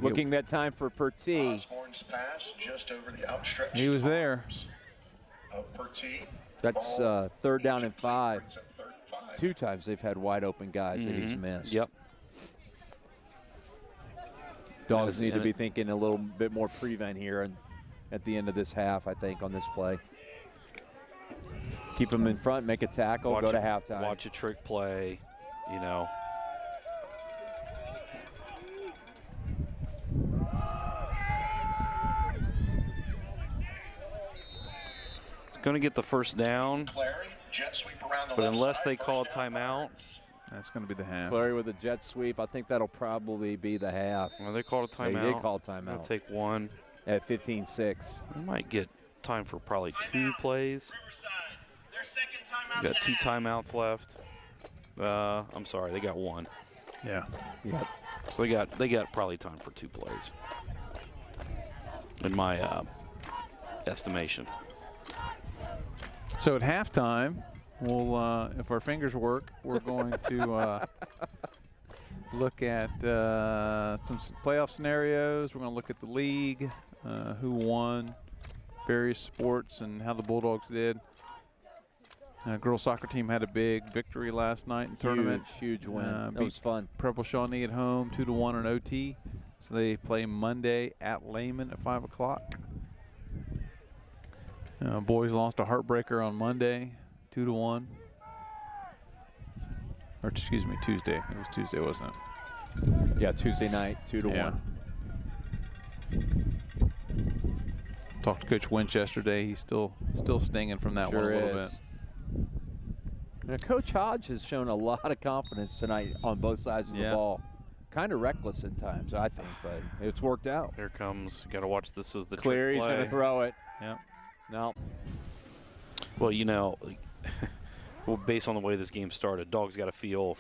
Looking that time for Pertee. Osborne's pass just over the outstretched He was there. Of Pertee. That's 3rd down and 5. Brings up 3rd and 5. 2 times they've had wide open guys that he's missed. Yep. Dogs need to be thinking a little bit more prevent here and at the end of this half, I think, on this play. Keep them in front, make a tackle, go to halftime. Watch a trick play, It's going to get the 1st down, but unless they call a timeout. That's going to be the half. Clary with a jet sweep. I think that'll probably be the half. Well, they called a timeout. They did call a timeout. They'll take 1. At 15-6. We might get time for probably 2 plays. We got 2 timeouts left. I'm sorry, they got 1. Yeah. Yep. So they got probably time for 2 plays, in my estimation. So at halftime, we'll, if our fingers work, we're going to look at some playoff scenarios. We're going to look at the league, who won, various sports, and how the Bulldogs did. Girls soccer team had a big victory last night in the tournament. Huge win. That was fun. Preble Shawnee at home, 2-1 in OT. So they play Monday at Lehman at 5 o'clock. Boys lost a heartbreaker on Monday, 2-1. Or excuse me, Tuesday. It was Tuesday, wasn't it? Yeah, Tuesday night, 2-1. Talked to Coach Winch yesterday. He's still stinging from that one a little bit. Now, Coach Hodge has shown a lot of confidence tonight on both sides of the ball. Kind of reckless at times, I think, but it's worked out. Here comes, got to watch this as the Cleary's trick play. going to throw it. Yep. No. Well, well, based on the way this game started, Dogs got to feel,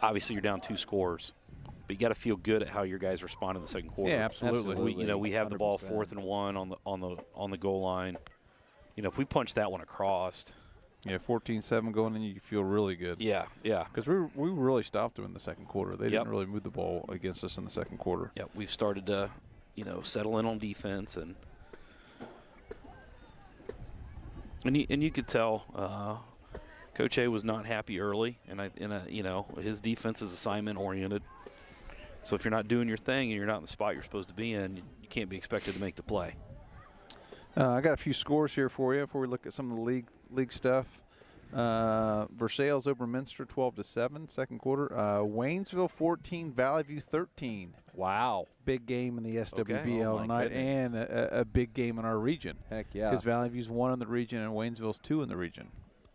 obviously you're down 2 scores, but you got to feel good at how your guys respond in the second quarter. Yeah, absolutely. We have the ball 100%. 4th and 1 on the goal line. If we punch that one across. Yeah, 14-7 going in, you feel really good. Yeah. Because we really stopped them in the second quarter. They didn't really move the ball against us in the second quarter. Yeah, we've started to, settle in on defense and you could tell Coach A was not happy early, and his defense is assignment oriented. So if you're not doing your thing and you're not in the spot you're supposed to be in, you can't be expected to make the play. I got a few scores here for you before we look at some of the league stuff. Versailles over Minster 12-7, second quarter. Waynesville 14, Valley View 13. Wow. Big game in the SWBL Oh, my tonight, goodness. and a big game in our region. Heck yeah. Because Valley View's 1 in the region and Waynesville's 2 in the region.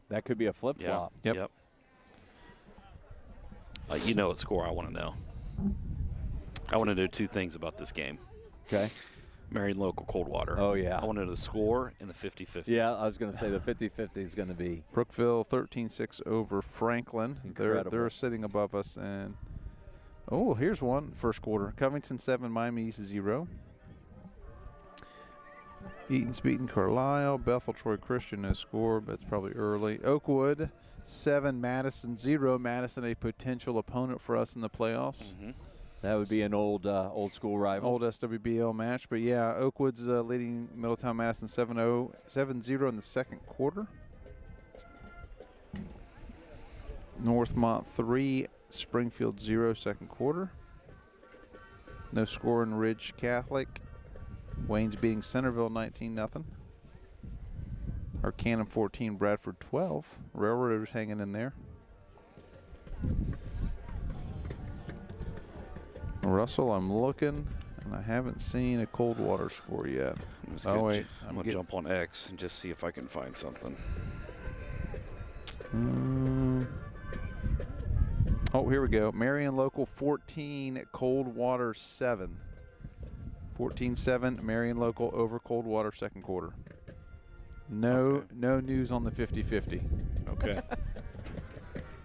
That could be a flip-flop. Yep. You know what score I want to know. I want to know 2 things about this game. Okay. Marion Local Coldwater. Oh, yeah. I want to know the score and the 50-50. Yeah, I was going to say the 50-50 is going to be. Brookville 13-6 over Franklin. Incredible. They're sitting above us. And here's one first quarter. Covington 7, Miami East 0. Eaton's beating Carlisle. Bethel Troy Christian no score, but it's probably early. Oakwood 7, Madison 0. Madison a potential opponent for us in the playoffs. Mm-hmm. That would be an old school rival. Old SWBL match, but yeah, Oakwood's leading Middletown Madison 7-0 in the second quarter. Northmont 3, Springfield 0, second quarter. No score in Ridge Catholic. Wayne's beating Centerville 19-0. Arcanum 14, Bradford 12. Railroaders hanging in there. Russell, I'm looking, and I haven't seen a Coldwater score yet. I'm wait. going to jump on X and just see if I can find something. Here we go. Marion Local 14, Coldwater 7. 14-7, Marion Local over Coldwater, second quarter. No news on the 50-50. Okay.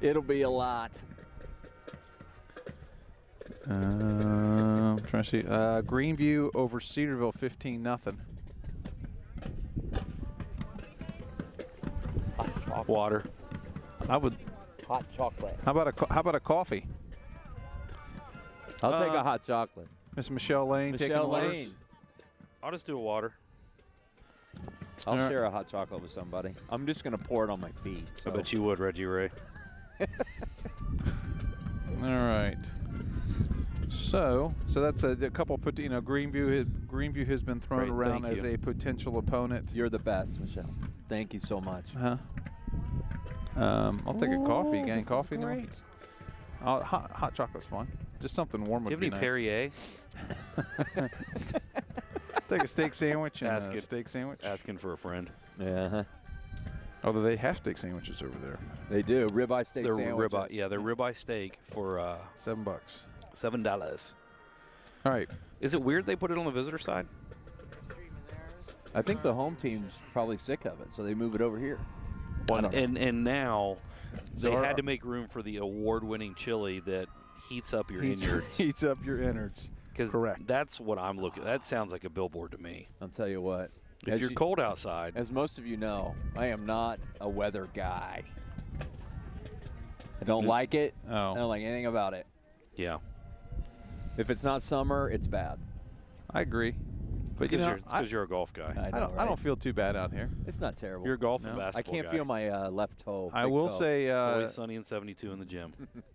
It'll be a lot. I'm trying to see. Greenview over Cedarville 15-0. Water. I would. Hot chocolate. How about a coffee? I'll take a hot chocolate. Miss Michelle Lane taking Michelle orders. Lane. I'll just do a water. I'll All right. share a hot chocolate with somebody. I'm just going to pour it on my feet. So. I bet you would, Reggie Ray. All right. So that's a couple. Greenview has been thrown Great, around thank as you. a potential opponent. You're the best, Michelle. Thank you so much. I'll take a coffee. Gang This is coffee now. great. Hot chocolate's fine. Just something warm Do would you be have any nice. Perrier? Take a steak sandwich and Ask a it. steak sandwich. Asking for a friend. Yeah, Although they have steak sandwiches over there. they do. Ribeye steak They're sandwiches. ribeye. Yeah, they're ribeye steak for $7. $7. All right. Is it weird they put it on the visitor side? I think the home team's probably sick of it, so they move it over here. And now they So had to make room for the award-winning chili that heats up your innards. Heats up your innards. Because Correct. that's what I'm looking. That sounds like a billboard to me. I'll tell you what. If you're cold outside, As most of you know, I am not a weather guy. I don't like it. Oh. I don't like anything about it. yeah. If it's not summer, it's bad. I agree. But It's you know, because you're a golf guy. I know, I don't feel too bad out here. It's not terrible. You're a golf and No. I basketball can't guy. feel my left toe. I big will toe. say It's always sunny and 72 in the gym.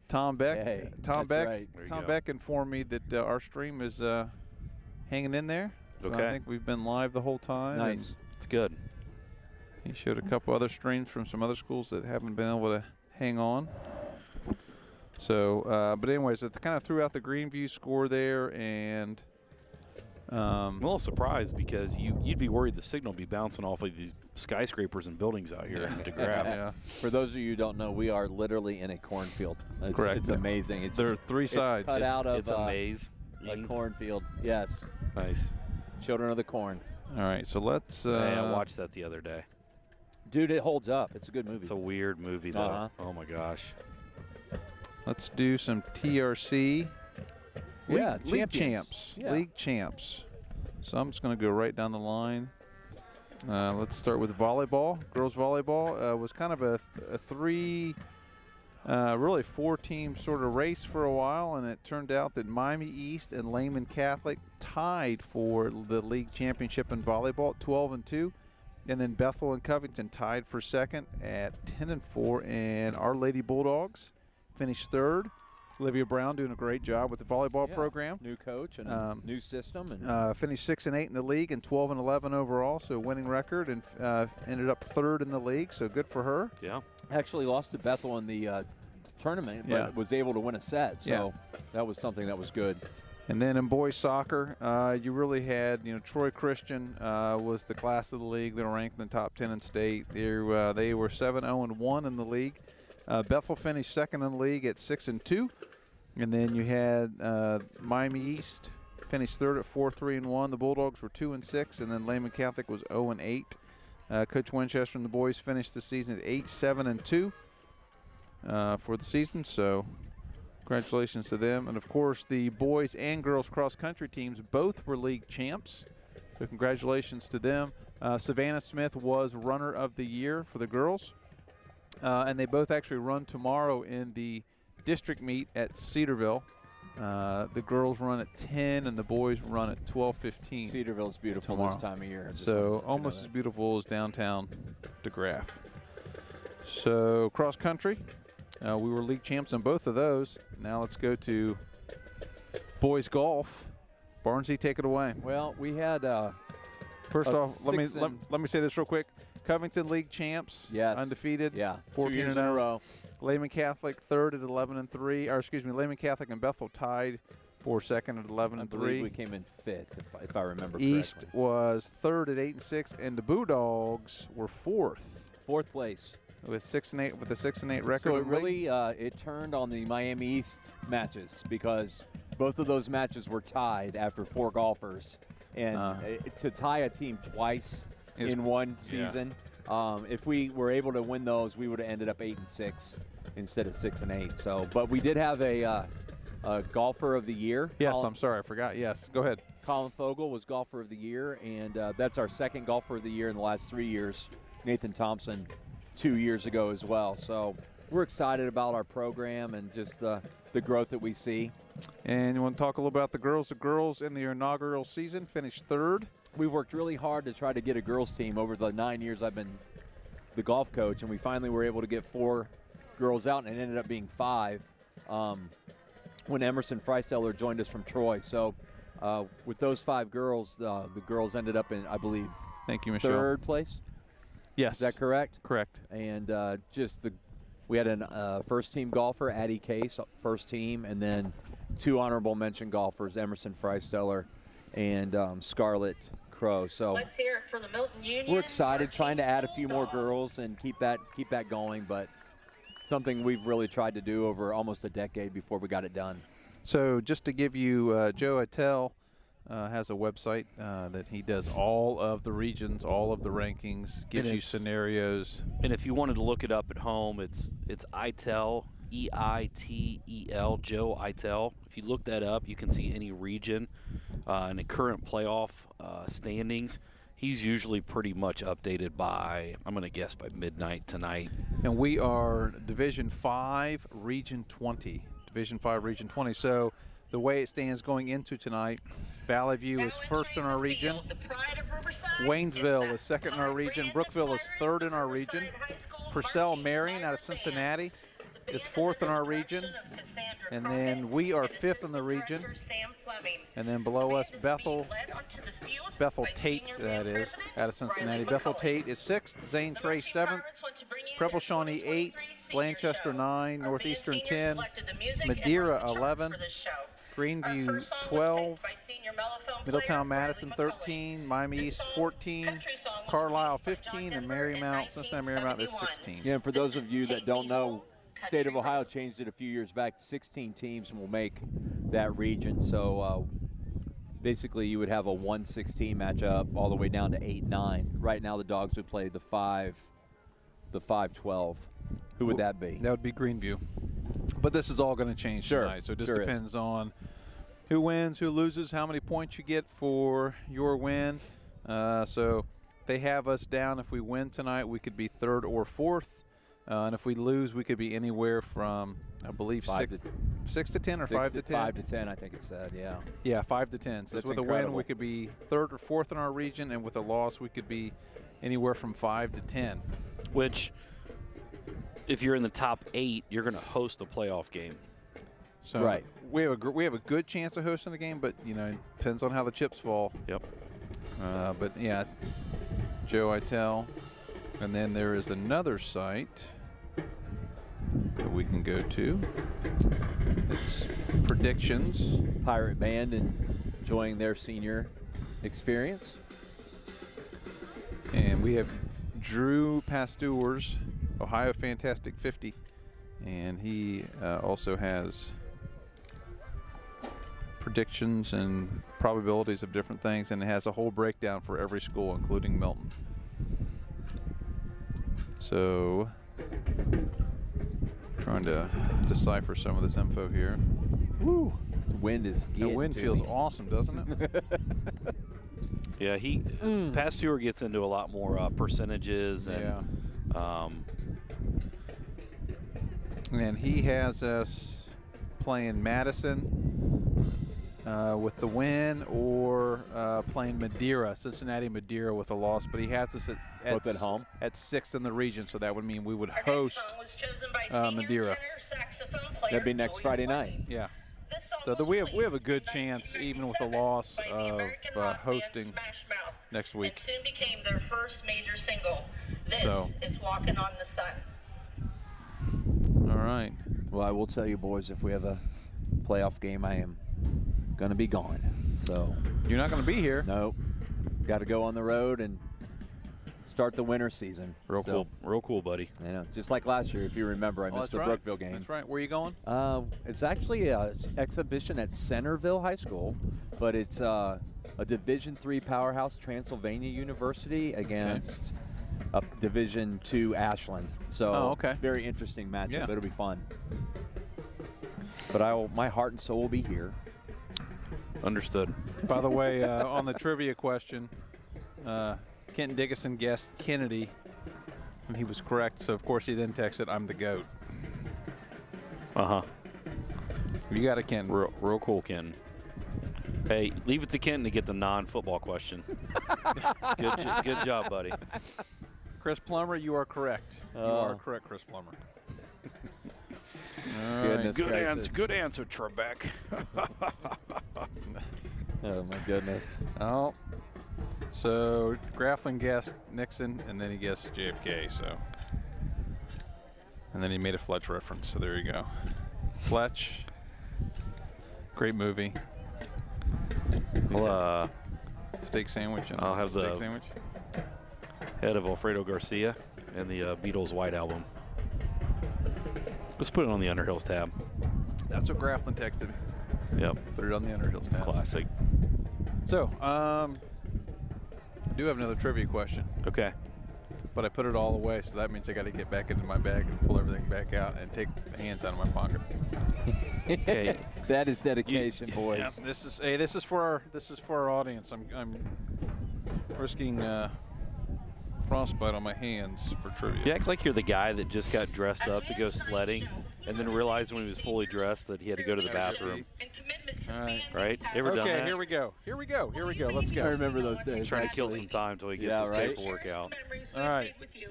Tom Beck. Hey, Tom that's Beck. right. There you Tom go. Beck informed me that our stream is hanging in there. So Okay. I think we've been live the whole time. Nice. and It's good. He showed a couple other streams from some other schools that haven't been able to hang on. So, but anyways, it kind of threw out the Greenview score there, and I'm a little surprised because you'd be worried the signal would be bouncing off of these skyscrapers and buildings out here in DeGraff. yeah, For those of you who don't know, we are literally in a cornfield. It's, Correct. It's amazing. It's there are just- three it's sides. cut out of It's a maze. a cornfield. Yes. Nice. Children of the Corn. All right, so let's. Hey, I watched that the other day. Dude, it holds up. It's a good movie. It's a weird movie, though. Uh-huh. Oh, my gosh. Let's do some TRC. Yeah, League champions. champs. Yeah. League champs. So I'm just going to go right down the line. Let's start with volleyball. Girls volleyball was kind of a three, really four-team sort of race for a while, and it turned out that Miami East and Lehman Catholic tied for the league championship in volleyball at 12-2. And then Bethel and Covington tied for second at 10-4, and Our Lady Bulldogs finished third Olivia Brown doing a great job with the volleyball program. New coach and new system. And finished 6-8 in the league and 12-11 overall, so winning record, and ended up 3rd in the league, so good for her. Yeah. Actually lost to Bethel in the tournament, but was able to win a set, so that was something that was good. And then in boys soccer, you really had, Troy Christian was the class of the league. They were ranked in the top 10 in state. They were 7-0-1 in the league. Bethel finished 2nd in the league at 6-2. And then you had Miami East finished 3rd at 4-3-1. The Bulldogs were 2-6, and then Lehman Catholic was 0-8. Coach Winchester and the boys finished the season at 8-7-2 for the season. So congratulations to them. And, of course, the boys and girls cross-country teams both were league champs. So congratulations to them. Savannah Smith was runner of the year for the girls. And they both actually run tomorrow in the district meet at Cedarville. The girls run at 10 and the boys run at 12:15. Cedarville's beautiful tomorrow. This time of year. So almost as beautiful as downtown DeGraff. So cross country, we were league champs in both of those. Now let's go to boys golf. Barnsey, take it away. Well, we had first off, let me say this real quick. Covington League champs, undefeated. 2 years in a row. Lehman Catholic 3rd at 11-3, or excuse me, Lehman Catholic and Bethel tied for 2nd at 11-3. I believe we came in 5th, if I remember East correctly. was 3rd at 8-6, and the Bulldogs were 4th. 4th place with 6-8 with a 6-8 record. So it really it turned on the Miami East matches because both of those matches were tied after 4 golfers, and to tie a team twice in one season. If we were able to win those, we would have ended up 8-6 instead of 6-8. So, but we did have a golfer of the year. Yes, I'm sorry, I forgot. Yes, go ahead. Colin Fogel was golfer of the year, and that's our 2nd golfer of the year in the last 3 years. Nathan Thompson 2 years ago as well. So we're excited about our program and just the growth that we see. And you want to talk a little about the girls? The girls in the inaugural season finished 3rd. We've worked really hard to try to get a girls team over the 9 years I've been the golf coach, and we finally were able to get 4 girls out, and it ended up being 5 when Emerson Freisteller joined us from Troy. So with those 5 girls, the girls ended up in, I believe, thank you, Michelle, 3rd place. Yes. Is that correct? Correct. And we had a first-team golfer, Addie Case, first team, and then 2 honorable mention golfers, Emerson Freisteller and Scarlett Crow. So let's hear it for the Milton Union. We're excited, trying to add a few more girls and keep that going, but something we've really tried to do over almost a decade before we got it done. So just to give you, Joe Attell has a website that he does all of the regions, all of the rankings, gives you scenarios. And if you wanted to look it up at home, it's ITEL, EITEL, Joe Itel. If you look that up, you can see any region and the current playoff standings. He's usually pretty much updated by, I'm going to guess, by midnight tonight. And we are Division 5, Region 20. Division 5, Region 20. So the way it stands going into tonight, Valley View is 1st in our region. Waynesville is 2nd in our region. Brookville is 3rd in our region. Purcell Marion out of Cincinnati is 4th in our region. And then we are 5th in the region. And then below us, Bethel Tate, that is, out of Cincinnati. Bethel Tate is 6th. Zane Trey 7th. Preble Shawnee 8. Blanchester 9. Northeastern 10. Madeira 11. Greenview 12. Middletown Madison 13. Miami East 14. Carlisle 15. And Marymount, Cincinnati Marymount is 16. Yeah, and for those of you that don't know, State of Ohio changed it a few years back. 16 teams will make that region. So basically you would have a 1-16 matchup all the way down to 8-9. Right now the Dogs would play the 5-12. Who would that be? That would be Greenview. But this is all going to change tonight. So it just depends on who wins, who loses, how many points you get for your win. So they have us down. If we win tonight, we could be 3rd or 4th. And if we lose, we could be anywhere from, I believe, 6 to 10 or 5 to 10? 5 to 10, I think it said, yeah. Yeah, 5 to 10. So with a win, we could be 3rd or 4th in our region, and with a loss, we could be anywhere from 5 to 10. Which, if you're in the top 8, you're going to host a playoff game. So Right. we have a good chance of hosting the game, but it depends on how the chips fall. Yep. But yeah, Joe Itel, and then there is another site that we can go to. It's predictions. Pirate Band enjoying their senior experience. And we have Drew Pasteur's Ohio Fantastic 50. And he also has predictions and probabilities of different things. And it has a whole breakdown for every school, including Milton. So, trying to decipher some of this info here. Woo! The wind is The getting wind to feels me. awesome, doesn't it? Yeah, Pasteur gets into a lot more percentages and And he has us playing Madison with the win, or playing Madeira, Cincinnati Madeira with a loss. But he has us Both at home? at 6th in the region, so that would mean we would host Madeira. That'd be next Friday night. Yeah. So we have a good chance, even with a loss, of hosting next week. It soon became their first major single. This So. is Walking on the Sun. All right. Well, I will tell you, boys, if we have a playoff game, I am going to be gone. So, You're not going to be here. nope. Got to go on the road and start the winter season. real So, cool, buddy. You know, just like last year, if you remember, I Oh, missed the that's right. Brookville game. That's right. Where are you going? It's actually an exhibition at Centerville High School, but it's a Division III powerhouse, Transylvania University, against a Division II Ashland. So, Oh, okay. very interesting matchup. Yeah. It'll be fun. But my heart and soul will be here. Understood. By the way, on the trivia question, Kenton Dickinson guessed Kennedy, and he was correct. So, of course, he then texted, "I'm the GOAT." Uh-huh. You got it, Kenton. Real cool, Ken. Hey, leave it to Ken to get the non-football question. Good job, buddy. Chris Plummer, you are correct. You are correct, Chris Plummer. All Goodness right. gracious. Good answer, Trebek. Oh, my goodness. Oh, so Grafflin guessed Nixon, and then he guessed JFK. So, and then he made a Fletch reference. So there you go. Fletch, great movie. Well, Steak sandwich. And I'll have steak the- sandwich. head of Alfredo Garcia and the Beatles White Album. Let's put it on the Underhills tab. That's what Grafflin texted me. Yep, Put it on the Underhills tab. classic. So, I do have another trivia question, Okay. but I put it all away, so that means I got to get back into my bag and pull everything back out and take the hands out of my pocket. Okay. That is dedication, boys. Yeah, this is for our audience. I'm risking frostbite on my hands for trivia. You act like you're the guy that just got dressed up to go sledding and then realized when he was fully dressed that he had to go to the bathroom. And commitment to All right. fans Right? and Ever done Okay, that? here we go. Let's I go. remember those days. Trying to kill actually. some time until he gets Yeah, his right? paperwork out. memories All we've right. made with you.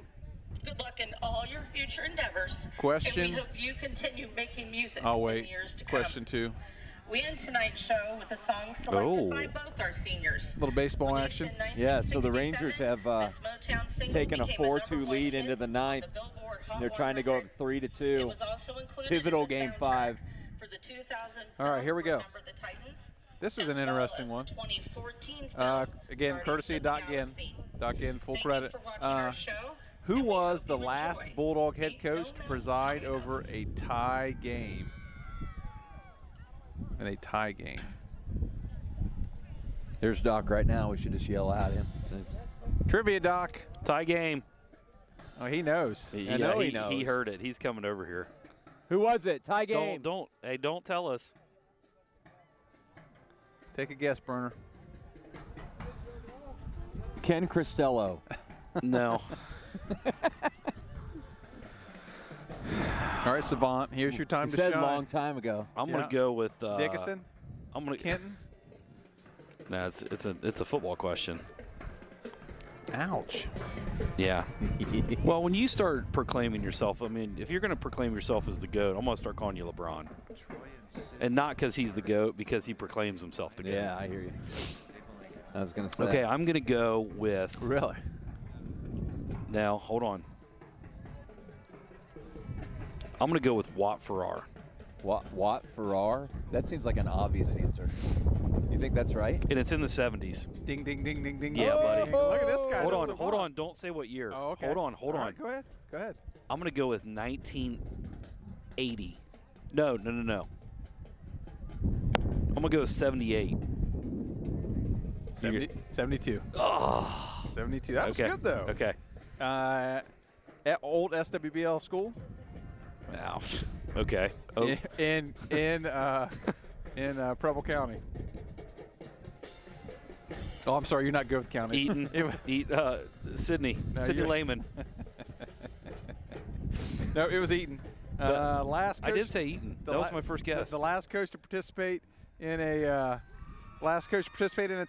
Good luck in all your future endeavors. Question. And we hope you continue making music I'll in wait. the years to Question come. 2. We end tonight's show with a song selected Oh. by both our seniors. Little baseball Released action. in Yeah, so the 1967, Rangers have this Motown single taken a became 4-2 #1 lead hit into the on ninth. Billboard Hot They're trying to go up 100. It 3-2. was also included Pivotal in the game soundtrack 5. for the 2000 All right, here we go. Remember the Titans, This is as an well interesting as one. the 2014 Again, film courtesy of Guardians Doc of the Ginn. Galaxy. Doc Ginn, full Thank you credit. for watching our show, Who and we was hope the you last enjoy. Bulldog head Ain't coach to no preside no. over a tie game? In a tie game. There's Doc right now. We should just yell at him. Trivia, Doc. Tie game. Oh, he knows. I know he knows. He heard it. He's coming over here. Who was it? Tie game. Don't tell us. Take a guess, Burner. Ken Cristello. No. All right, Savant. Here's your time He to said shine. long time ago. I'm Yeah. gonna go with Dickinson, I'm gonna. Kenton. No, it's a football question. Ouch. Yeah. Well, when you start proclaiming yourself, I mean, if you're going to proclaim yourself as the GOAT, I'm going to start calling you LeBron. And not because he's the GOAT, because he proclaims himself the GOAT. Yeah, I hear you. I was going to say. Okay, I'm going to go with. Really? Now, hold on. I'm going to go with Watt Farrar. Watt Farrar? That seems like an obvious answer. You think that's right? And it's in the 70s. Ding, ding, ding, ding, ding. Yeah, buddy. Look at this guy. Hold on. Don't say what year. Oh, okay. Hold on. All right, go ahead. I'm going to go with 1980. No. I'm going to go with 78. 72. Oh. 72. That was good, though. Okay. At old SWBL school. Wow. Okay. Oh. In Preble County. Oh, I'm sorry. You're not good with county. Eaton. Sydney. No, Sydney you're- Lehman. No, it was Eaton. Last coach, I did say Eaton. That was my first guess. The last coach to participate in a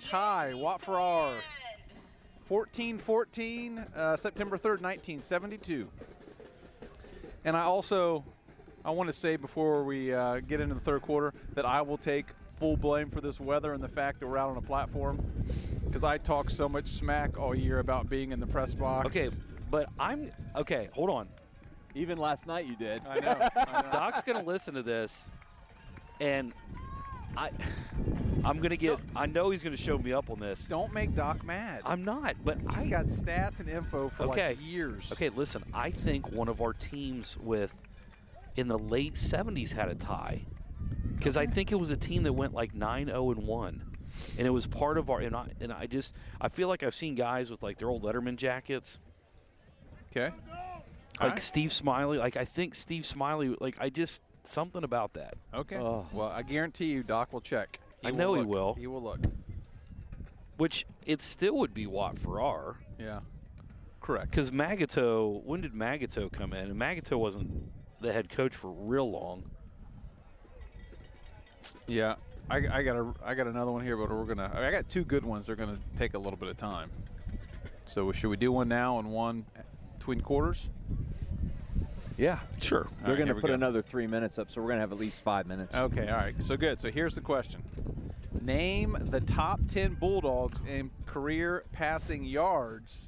tie. Watt Farrar. 14-14, September 3rd, 1972. And I want to say before we get into the third quarter that I will take full blame for this weather and the fact that we're out on a platform, because I talk so much smack all year about being in the press box. Okay, but hold on. Even last night you did. I know. Doc's going to listen to this, and I'm going to get – I know he's going to show me up on this. Don't make Doc mad. I'm not, but He's got stats and info for like years. Okay, listen, I think one of our teams in the late 70s had a tie, because I think it was a team that went like 9-0-1, and it was part of our – and I feel like I've seen guys with like their old Letterman jackets. Okay. Like Steve Smiley. Like I think Steve Smiley, something about that. Okay. Well, I guarantee you Doc will check. I know he will. He will look. Which it still would be Watt Farrar. Yeah. Correct. Because Magato, when did Magato come in? And Magato wasn't the head coach for real long. Yeah. I got another one here, but I got two good ones. They're gonna take a little bit of time. So should we do one now and one between quarters? Yeah. Sure. We're going to here we put go. another 3 minutes up, so we're going to have at least 5 minutes. Okay, all right. So good. So here's the question. Name the top 10 Bulldogs in career passing yards.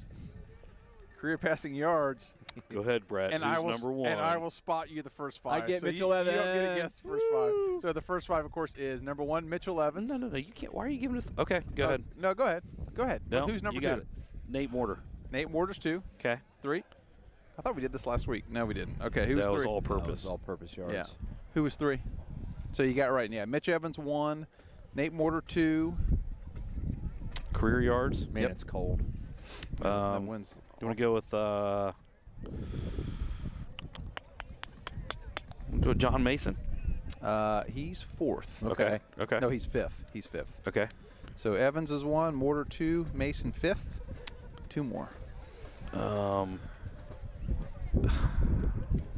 Career passing yards. Go ahead, Brett. And Who's number one? And I will spot you the first five. I get so Mitchell you Evans. don't get to guess the first five. So the first five, of course, is number one, Mitchell Evans. No. You can't. Why are you giving us? Okay, go ahead. No, go ahead. Go ahead. No, Who's number you two? got it. Nate Mortar. Nate Mortar's two. Okay. Three. I thought we did this last week. No, we didn't. Okay, who was That three? was all That purpose. was all-purpose yards. Yeah. Who was three? So you got right. Yeah, Mitch Evans one, Nate Mortar two. Career yards. Man, it's cold. That wins. You want to go with John Mason? He's fourth. Okay. No, he's fifth. He's fifth. Okay. So Evans is one, Mortar two, Mason fifth. Two more.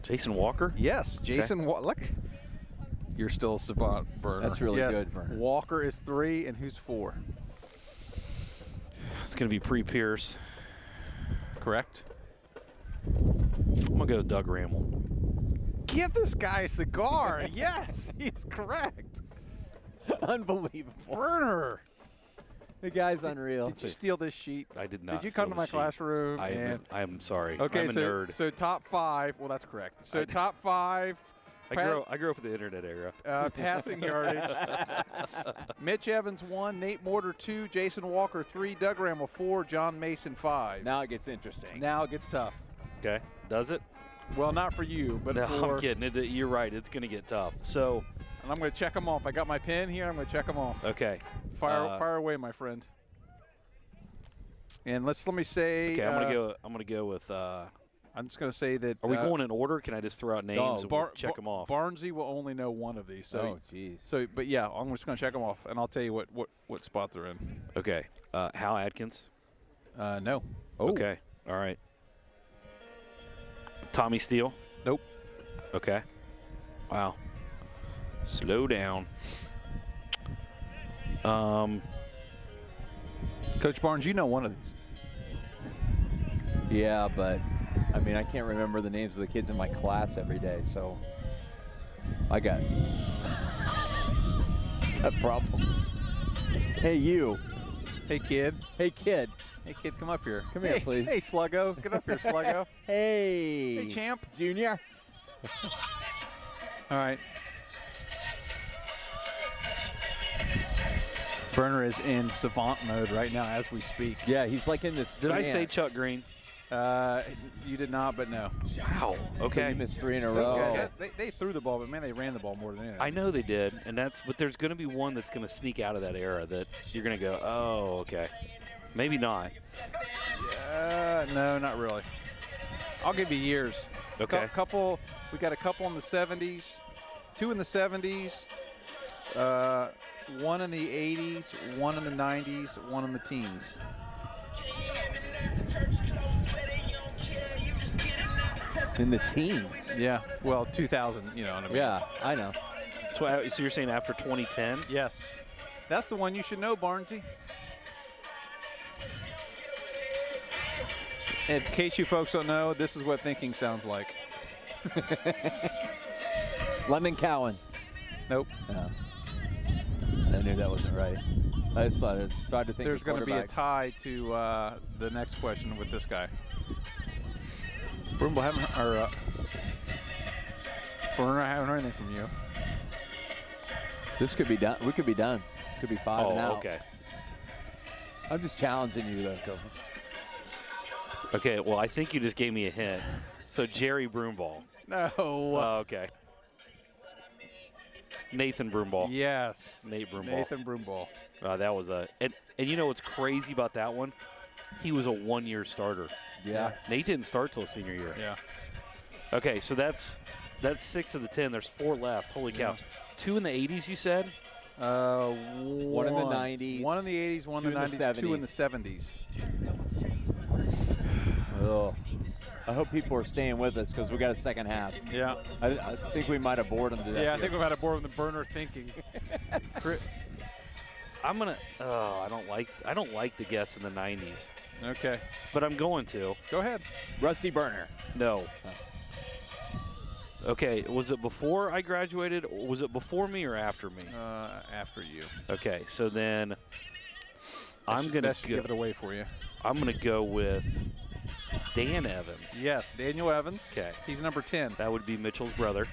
Jason Walker? Yes, Jason. Look, you're still a savant, Burner. That's really Yes, good, Burner. Walker is three, and who's four? It's going to be Pre-Pierce. Correct. I'm going to go with Doug Ramel. Give this guy a cigar. Yes, he's correct. Unbelievable. Burner. The guy's unreal. Did you steal this sheet? I did not. Did you come steal to my the sheet. classroom? I am sorry. Okay, I'm a nerd. So top five. Well, that's correct. So top five. I grew up in the internet era. Passing yardage. Mitch Evans 1, Nate Mortar 2, Jason Walker 3, Doug Ramel 4, John Mason 5. Now it gets interesting. Now it gets tough. Okay. Does it? Well, not for you, but No, for. I'm kidding. You're right. It's going to get tough. So, And I'm going to check them off. I got my pen here. I'm going to check them off. okay. Fire away, my friend. And let me say. Okay, I'm gonna go with. I'm just going to say that. Are we going in order? Can I just throw out names and we'll check them off? Barnesy will only know one of these. So, Oh, jeez. So, but yeah, I'm just going to check them off, and I'll tell you what spot they're in. Okay. Hal Adkins. No. Oh. Okay. All right. Tommy Steele. Nope. Okay. Wow. Slow down. Coach Barnes, you know one of these. Yeah, but I mean, I can't remember the names of the kids in my class every day, so I got problems. Hey, you. Hey, kid. Hey, kid. Hey, kid, come up here. Come here, please. Hey, Sluggo. Get up here, Sluggo. Hey. Hey, champ. Junior. All right. Burner is in savant mode right now as we speak. Yeah, he's like in this. Did I say Chuck Green? You did not, but no. Wow. So Okay. you missed 3 in a Those row. guys, they threw the ball, but man, they ran the ball more than anything. I know they did, but there's going to be one that's going to sneak out of that era that you're going to go, oh, okay. Maybe not. No, not really. I'll give you years. Okay. We got a couple in the 70s, 2 in the 70s, 1 in the 80s, 1 in the 90s, 1 in the teens. In the teens. Yeah, well, 2000, you know what I mean. Yeah, I know. So you're saying after 2010? Yes. That's the one you should know, Barnesy. In case you folks don't know, this is what thinking sounds like. Lemon Cowan. Nope. No. I knew that wasn't right. I just tried to think. There's going to be a quarterbacks. tie to the next question with this guy. Broomball haven't, or Burner, I haven't heard anything from you. This could be done. We could be done. Could be 5 Oh, and out. okay. I'm just challenging you, though. Go. Okay, well, I think you just gave me a hint. So Jerry Broomball. No. Oh, okay. Nathan Broomball. Yes. Nate Broomball. Nathan Broomball. That was a and you know what's crazy about that one? He was a 1-year starter. Yeah. Nate didn't start till senior year. Yeah. Okay, so that's 6 of the 10. There's 4 left. Holy cow. Yeah. 2 in the 80s, you said? One in the 90s. 1 in the 80s, 1 in the 90s, 2 in the 70s. Oh. I hope people are staying with us because we got a second half. Yeah. I think we might have bored them to death. Yeah, I think we've had a board with the Burner thinking. I'm gonna. Oh, I don't like the guess in the 90s, Okay. but I'm going to. Go ahead. Rusty Burner. No. Okay, was it before I graduated? Or was it before me or after me? After you. Okay, so then I'm gonna that should give it away for you. I'm gonna go with Dan Evans. Yes, Daniel Evans. Okay. He's number 10. That would be Mitchell's brother.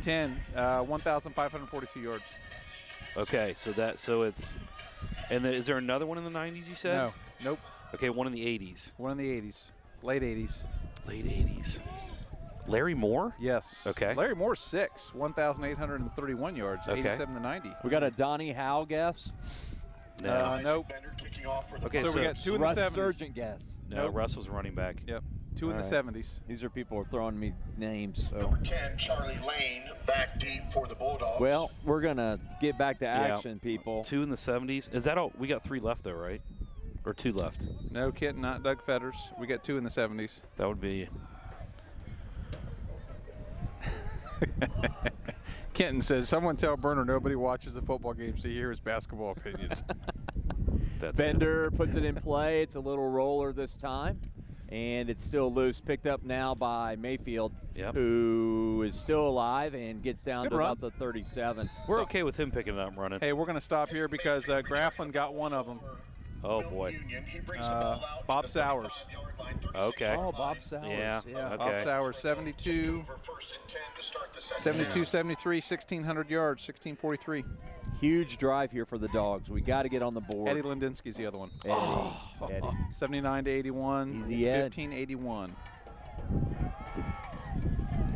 10, 1,542 yards. Okay, so it's, and then is there another one in the 90s you said? No. Nope. Okay, one in the 80s. 1 in the 80s. Late 80s. Late 80s. Larry Moore? Yes. Okay. Larry Moore's 6, 1,831 yards, Okay. 87 to 90. We got a Donnie Howe guess. No. Nope. Okay, So we got 2 in Russ the 70s. Surgeon guess. No, Russ was running back. Yep. 2 in the All 70s. These are people who are throwing me names. So. Number 10, Charlie Lane, back deep for the Bulldogs. Well, we're going to get back to action, people. 2 in the 70s. Is that all? We got 3 left, though, right? Or 2 left? No, Kent, not Doug Fetters. We got 2 in the 70s. That would be. Kenton says, someone tell Burner nobody watches the football games to hear his basketball opinions. That's Bender puts it in play. It's a little roller this time. And it's still loose. Picked up now by Mayfield, Yep. who is still alive and gets down Good to run. about the 37. We're okay with him picking it up and running. Hey, we're going to stop here because Grafflin got one of them. Oh, boy. Bob Sowers. Okay. Oh, Bob Sowers. Yeah. Bob Okay. Sowers, 72, 72, 73, 1,600 yards, 1,643. Huge drive here for the Dogs. We got to get on the board. Eddie Lindinsky's the other one. Eddie. 79 to 81. Easy Ed. 1581.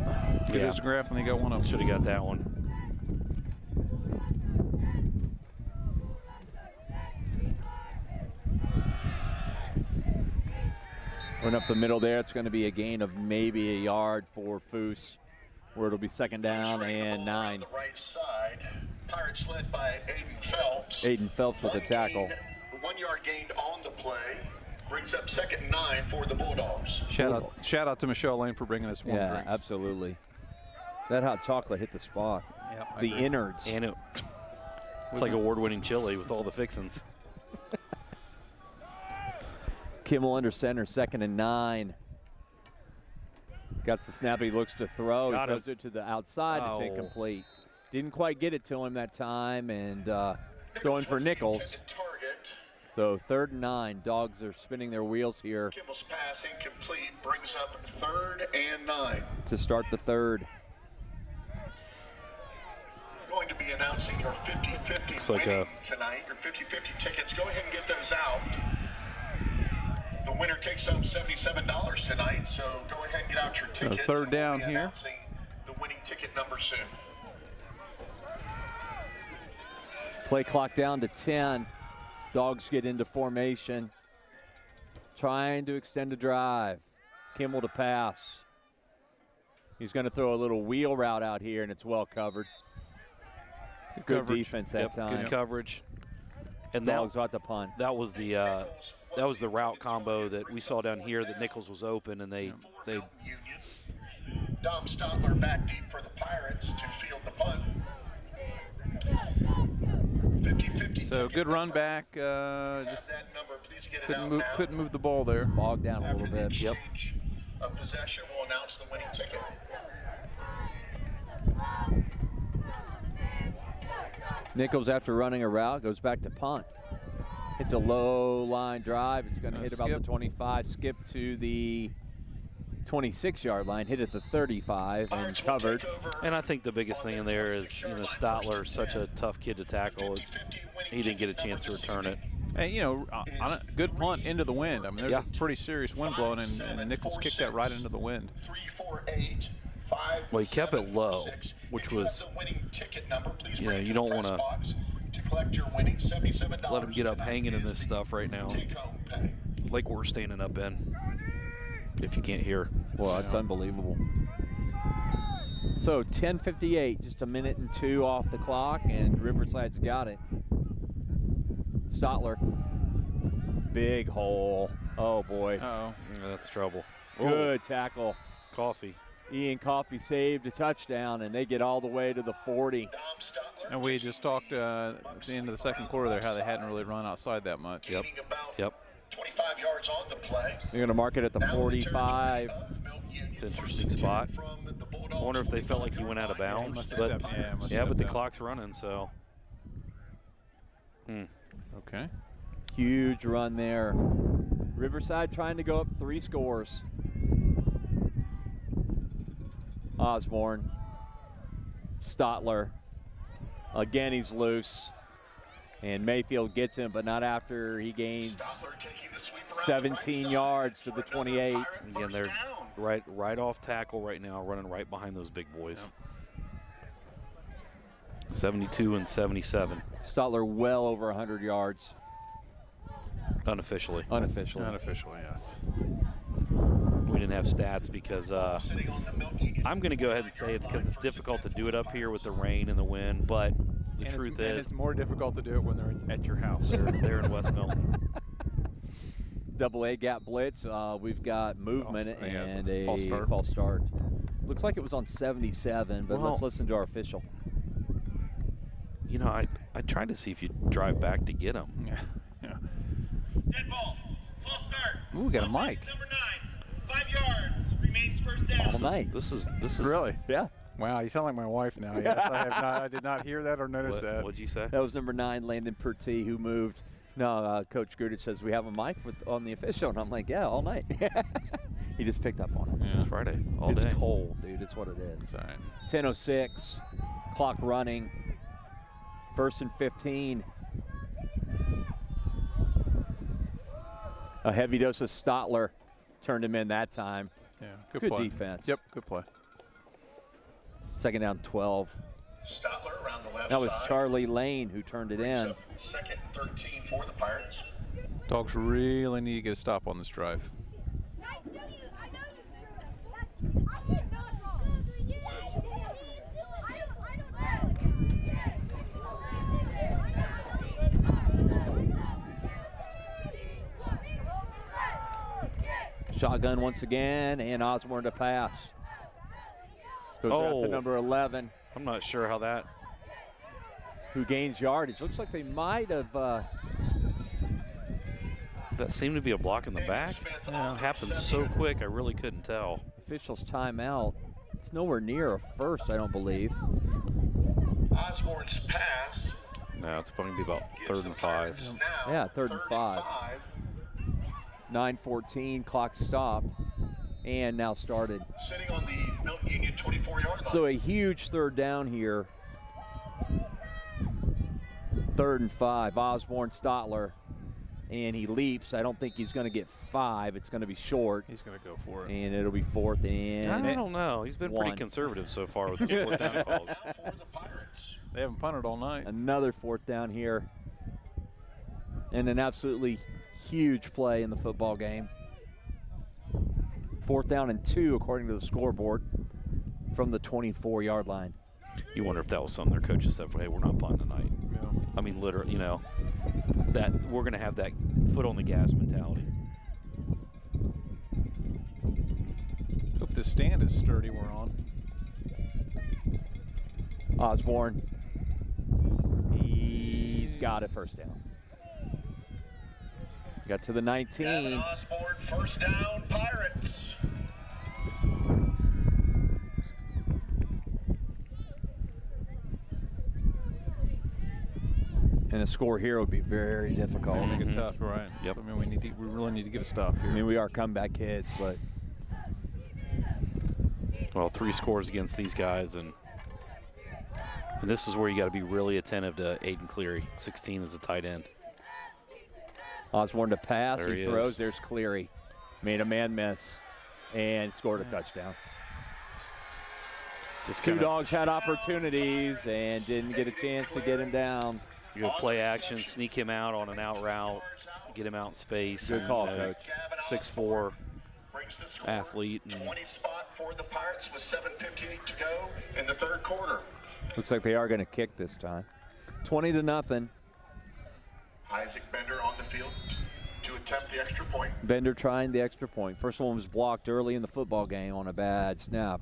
Yeah. Good as Grafflin, he got one of them. Should have got that one. Run up the middle there. It's going to be a gain of maybe a yard for Foose, where it'll be second down and 9. The right side. Pirates led by Aiden Phelps. Aiden Phelps with the tackle. 1 yard gained on the play. Brings up 2nd and 9 for the Bulldogs. Shout out to Michelle Lane for bringing us one Yeah, drink. absolutely. That hot chocolate hit the spot. Yep, I The agree. innards. And it's like award-winning chili with all the fixins. Kimmel under center, 2nd and 9. Got the snap. He looks to throw. Got he him. throws it to the outside. It's Oh. incomplete. Didn't quite get it to him that time, and throwing for Nichols. So 3rd and 9. Dogs are spinning their wheels here Kimball's pass incomplete brings up 3rd and 9. to start the 3rd. Going to be announcing your 50-50 Looks like winning tonight. Your 50-50 tickets. Go ahead and get those out. The winner takes home $77 tonight, so go ahead and get out your tickets. 3rd down We'll be here. announcing the winning ticket number soon. Play clock down to 10. Dogs get into formation. Trying to extend a drive. Kimball to pass. He's going to throw a little wheel route out here, and it's well covered. Good coverage. defense that time. Good coverage. And Dogs out the punt. that was the route combo that we saw down here that Nichols was open, and they Union. Dom Stotler back deep for the Pirates to field the punt. 50-50 So ticket good run number. back. Have Just that number. Please get it out now. couldn't move the ball there. Bogged down a After little the bit. exchange of possession, we'll announce the winning ticket. Nichols, after running a route, goes back to punt. It's a low line drive. It's going to hit about the Skip. 25, skip to the 26-yard line, hit at the 35 and Pirates will covered. take over And I think the biggest thing in there is, Stotler is such a tough kid to tackle. 50-50 winning He didn't get a ticket chance to number return it. And, on a good punt into the wind. I mean, there's Yeah. a pretty serious wind blowing, and Nichols kicked that right into the wind. 348 Well, he kept it low, 576. which If you have was, the winning ticket number, please you bring know, it to you the don't press wanna box to collect your winning $77 let him get up hanging in this stuff right now, take-home pay. like we're standing up in, if you can't hear. Well, that's unbelievable. So 10:58, just a minute and 2 off the clock, and Riverside's got it. Stotler, big hole. Oh boy, Uh-oh. Yeah, that's trouble. good tackle. Coffee. Ian Coffey saved a touchdown, and they get all the way to the 40. Dom Stotler And we just talked at the end of the second quarter there how they hadn't really run outside that much. Yep. gaining about Yep. 25 yards on the play. They're going to mark it at the Now in the 45. territory of Milton Union. It's an interesting spot. From the I Bulldogs wonder if they felt like he went out of bounds. must have But, stepped- yeah, must have yeah, but stepped the out. clock's running, so. Okay. Huge run there. Riverside trying to go up 3 scores. Osborne, Stotler. Again, he's loose. And Mayfield gets him, but not after he gains Stotler taking the sweep around the 17 right yards side to the for another 28. Pirate Again, first they're down. right off tackle right now, running right behind those big boys. 72 and 77, Stotler well over 100 yards, unofficially. unofficially. Unofficially, yes. We didn't have stats because Sitting on the Milton Union I'm going to go ahead and say it's because it's difficult to do it up here with the rain and the wind, but the And truth and is it's more difficult to do it when they're at your house. they're in West Milton. Double A gap blitz. We've got movement Oh, yeah, and so a false start. Looks like it was on 77, but Well- let's listen to our official. You know, I tried to see if you'd drive back to get them. Yeah. Yeah. Dead ball. False start. Ooh, we got a mic. Number 9. 5 yards. Remains first down. All night. This is Really? Yeah, Wow, you sound like my wife now. Yes, I did not hear that or notice that. What'd you say? that was number 9, Landon Pertee, who moved. No, Coach Grudich says we have a mic on the official, and I'm like, yeah, all night. He just picked up on it. Yeah. It's Friday all It's day. cold, dude. It's what it is. It's all right. 10:06, clock running. 1st and 15. A heavy dose of Stotler turned him in that time. Yeah, Good play. defense. Yep, good play. 2nd down 12. Stotler around the left That was side. Charlie Lane who turned it in. 2nd and 13 for the Pirates. Dogs really need to get a stop on this drive. Shotgun once again, and Osborne to pass. Goes out Oh. to number 11, I'm not sure how that. who gains yardage. Looks like they might have. That seemed to be a block in the back. Smith It on happened reception. so quick, I really couldn't tell. officials' timeout. It's nowhere near a first, I don't believe. Osborne's pass. No, it's going to be about 3rd and 5. Yeah, 3rd and 5. 9:14, clock stopped, and now started. Sitting on the Milton Union 24-yard line. So a huge 3rd down here. 3rd and 5, Osborne Stotler, and he leaps. I don't think he's going to get 5. It's going to be short. He's going to go for it. And it'll be 4th and I don't know. He's been pretty 1. conservative so far with his 4th down calls. For the Pirates. They haven't punted all night. Another 4th down here. And an absolutely huge play in the football game. 4th down and 2 according to the scoreboard from the 24-yard line. You wonder if that was something their coaches said, hey, we're not punting tonight. Yeah. I mean, literally, you know, that we're going to have that foot on the gas mentality. Hope this stand is sturdy we're on. Osborne. He's got it, 1st down. Got to the 19. Gavin Osborne, 1st down, Pirates. And a score here would be very difficult. Make it tough, right? Yep. So, I mean, we really need to get a stop here. I mean, we are comeback kids, but Well, 3 scores against these guys, and this is where you got to be really attentive to Aiden Cleary. 16 is a tight end. Osborne to pass. There he he throws. is. There's Cleary. Made a man miss and scored a touchdown. Just Two kinda- dogs had opportunities and didn't get a chance to get him down. You go play action, sneak him out on an out route, get him out in space. Good and, call, Coach. 6'4", Brings the score athlete. And 20 spot for the Pirates with 7:58 to go in the 3rd quarter. Looks like they are going to kick this time. 20-0. Isaac Bender on the field to attempt the extra point. Bender trying the extra point. First one was blocked early in the football game on a bad snap.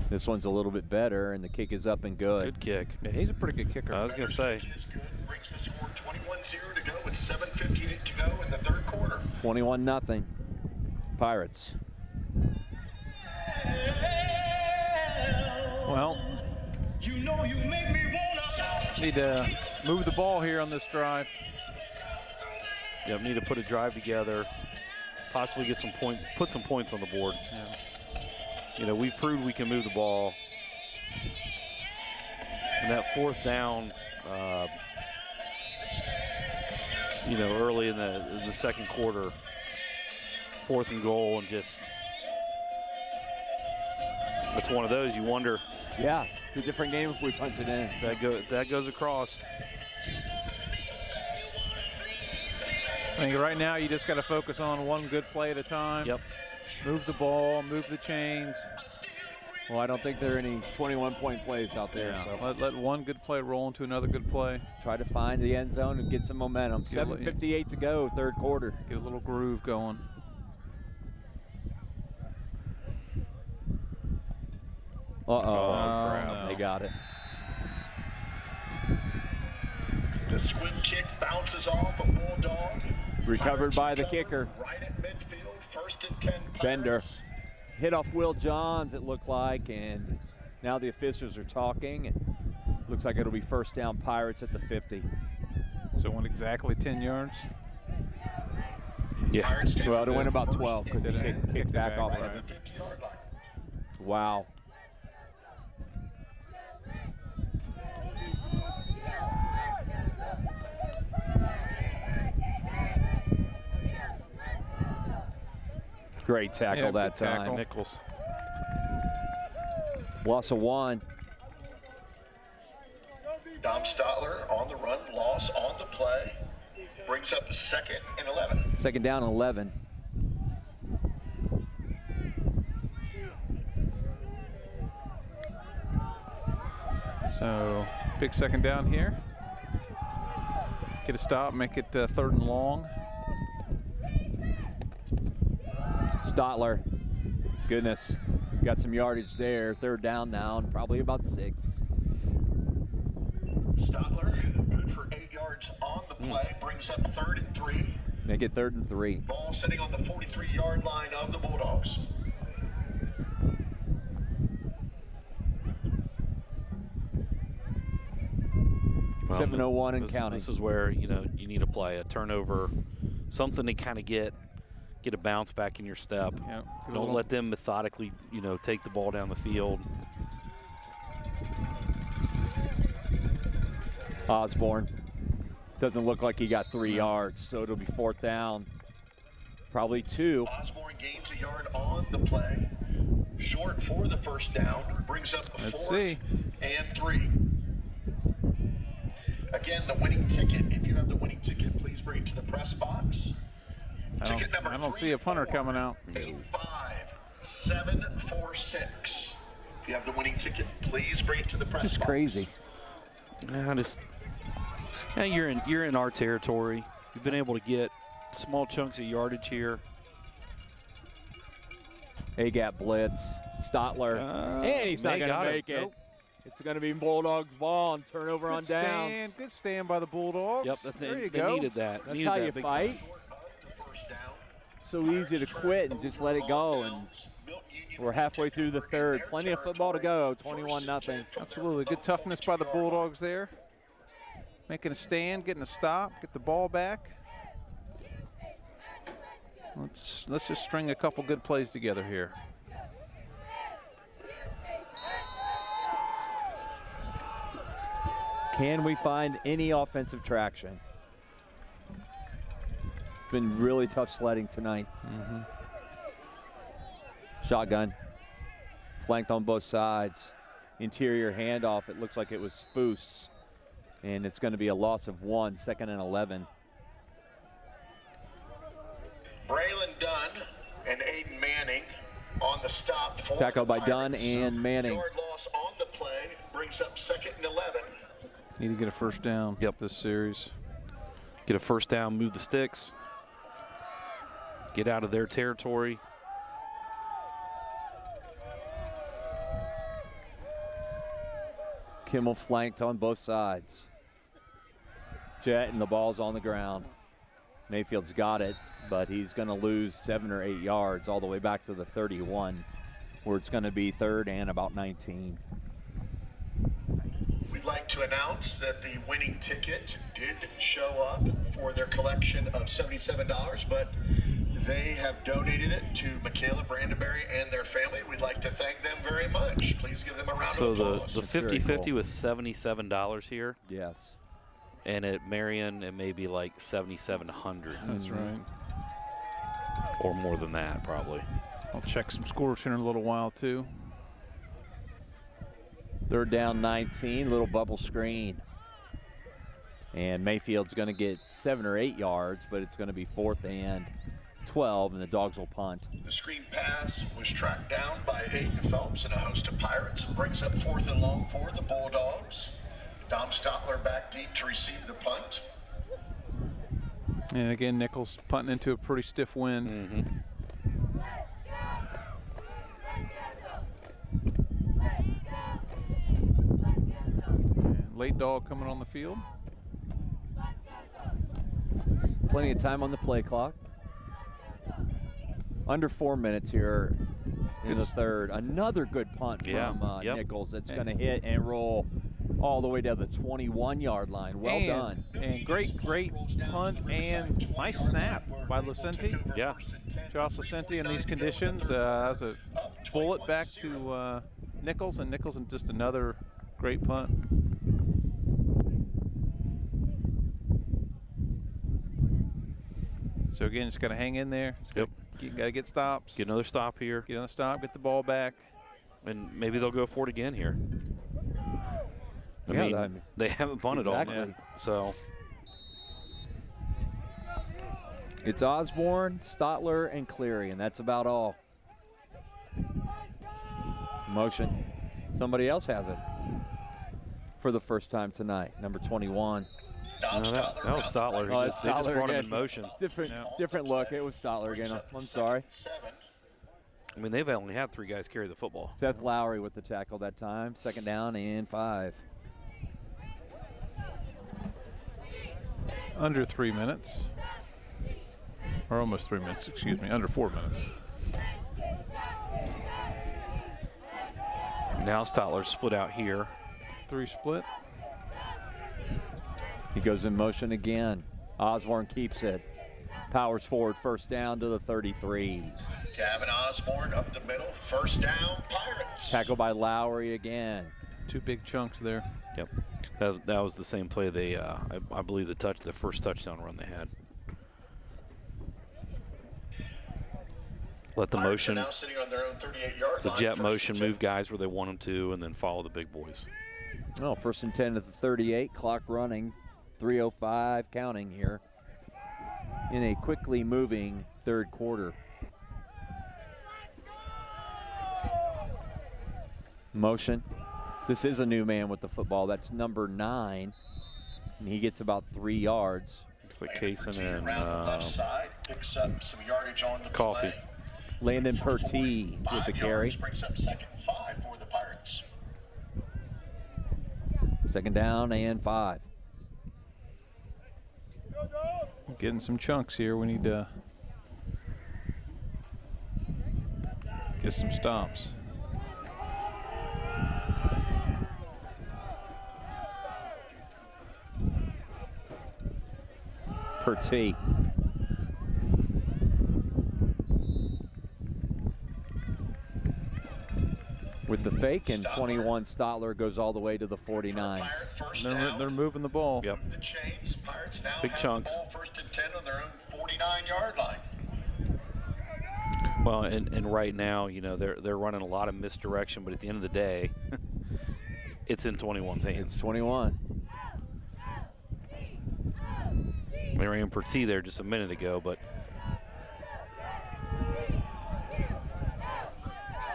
This one's a little bit better, and the kick is up and good. good kick. Yeah, he's a pretty good kicker. I was going to say, Is good. Brings the score 21-0 to go with 7:58 to go in the 3rd quarter. 21-0. Pirates. Well, You know you make me wanna. need to move the ball here on this drive. yeah, need to put a drive together, possibly get some points, put some points on the board. Yeah. You know, we've proved we can move the ball. And that 4th down, you know, early in the 2nd quarter, 4th and goal, and just it's one of those you wonder Yeah, it's a different game if we punch it in. that goes across. I think right now you just got to focus on one good play at a time. Yep. Move the ball, move the chains. Well, I don't think there are any 21-point plays out there, Yeah. so Let one good play roll into another good play. try to find the end zone and get some momentum. Get a li- 7:58 to go, 3rd quarter. Get a little groove going. Uh-oh. crap. No. They got it. The squid kick bounces off a Bulldog. Recovered by the Pirates kicker. Right at midfield, 1st and 10. Bender. Pirates. Hit off Will Johns, it looked like, and now the officials are talking. Looks like it'll be 1st down Pirates at the 50. So it went exactly 10 yards. Yeah. Pirates takes Well, it it went to about first 12 because he Did it? kicked Kicked it back back, off right. of it. 50-yard line. Wow. Great tackle Yeah, that good tackle. time. Nichols. Loss of 1. Dom Stotler on the run, loss on the play. Brings up the 2nd and 11. 2nd down, 11. So big 2nd down here. Get a stop, make it 3rd and long. Stotler. Goodness. Got some yardage there. 3rd down now, and probably about 6. Stotler, good for 8 yards on the play. Brings up 3rd and 3. Make it 3rd and 3. Ball sitting on the 43-yard line of the Bulldogs. Well, 7:01 and counting. This is where, you know, you need to play a turnover, something to kind of get a bounce back in your step. Yeah, Don't let them methodically, you know, take the ball down the field. Osborne doesn't look like he got 3 yards, so it'll be 4th down. Probably 2. Osborne gains a yard on the play. Short for the first down. Brings up 4th and 3. Again, the winning ticket. If you have the winning ticket, please bring it to the press box. I don't see a punter coming out. 85746. If you have the winning ticket, please bring it to the press box. Just crazy. Yeah, you're in our territory. You've been able to get small chunks of yardage here. A-gap blitz. Stotler. And he's not going to make it. Nope. It's going to be Bulldogs ball and turnover on downs. Good stand by the Bulldogs. Yep, there you they go. needed that. That's how you fight. So easy to quit and just let it go. And we're halfway through the 3rd. Plenty of football to go. 21-0. Absolutely. Good toughness by the Bulldogs there. Making a stand, getting a stop, get the ball back. Let's just string a couple good plays together here. Can we find any offensive traction? It's been really tough sledding tonight. Shotgun. Flanked on both sides. Interior handoff. It looks like it was Foose. And it's going to be a loss of 1, 2nd and 11. Braylon Dunn and Aiden Manning on the stop. Tackled by Dunn and Manning. Yard loss on the play brings up 2nd and 11. Need to get a first down this series. Get a first down, move the sticks. Get out of their territory. Kimmel flanked on both sides. Jet and the ball's on the ground. Mayfield's got it, but he's going to lose 7 or 8 yards all the way back to the 31, where it's going to be 3rd and about 19. We'd like to announce that the winning ticket did show up for their collection of $77, but they have donated it to Michaela Brandenberry and their family. We'd like to thank them very much. Please give them a round of applause. So the 50-50 was $77 here. Yes. And at Marion, it may be like $7,700. That's right. Or more than that, probably. I'll check some scores here in a little while, too. 3rd down, 19, little bubble screen. And Mayfield's going to get 7 or 8 yards, but it's going to be 4th and 12, and the Dogs will punt. The screen pass was tracked down by Hayden Phelps and a host of Pirates. Brings up 4th and long for the Bulldogs. Dom Stotler back deep to receive the punt. And again, Nichols punting into a pretty stiff wind. Late dog coming on the field. Plenty of time on the play clock. Under 4 minutes here in the 3rd. Another good punt from Nichols that's going to hit and roll all the way down the 21-yard line. Well done. And great punt and nice snap by Lucenti. Yeah. Josh Lucenti in these conditions has a bullet back to Nichols, and just another great punt. So again, just got to hang in there. Yep. You got to get stops. Get another stop here. Get another stop. Get the ball back. And maybe they'll go for it again here. I mean, they haven't punted all night. So it's Osborne, Stotler, and Cleary, and that's about all. Motion. Somebody else has it for the first time tonight. Number 21. No, that was Stotler. Oh, They just brought him in motion. Different look. It was Stotler again. I'm sorry. I mean, they've only had 3 guys carry the football. Seth Lowry with the tackle that time. 2nd down and 5. Under 3 minutes. Or almost 3 minutes, excuse me, under 4 minutes. Now Stotler's split out here. 3 split. He goes in motion again. Osborne keeps it. Powers forward, first down to the 33. Gavin Osborne up the middle, first down, Pirates. Tackle by Lowry again. 2 big chunks there. Yep. That was the same play they, I believe the first touchdown run they had. Let the Pirates are motion, now sitting on their own 38-yard the line, jet first motion and 10. move guys where they want them to, and then follow the big boys. Oh, first and 10 at the 38. Clock running. 3:05 counting here in a quickly moving third quarter. Motion. This is a new man with the football. That's number 9. And he gets about 3 yards. Looks like Kaysen and Around the left side, picks up some yardage on the Coffee. play. Landon Pertee with 5 the yards, carry. brings up second and 5 for the Pirates. Second down and 5. Getting some chunks here. We need to get some stops. Pertee. With the fake, and 21 Stotler goes all the way to the 49. Pirate first down. They're moving the ball. Yep. The chains. Pirates now Big have chunks. the ball first and 10 on their own 49-yard line. Well, and right now, you know, they're running a lot of misdirection, but at the end of the day, it's in 21's hands. It's 21. They ran Pertee there just a minute ago, but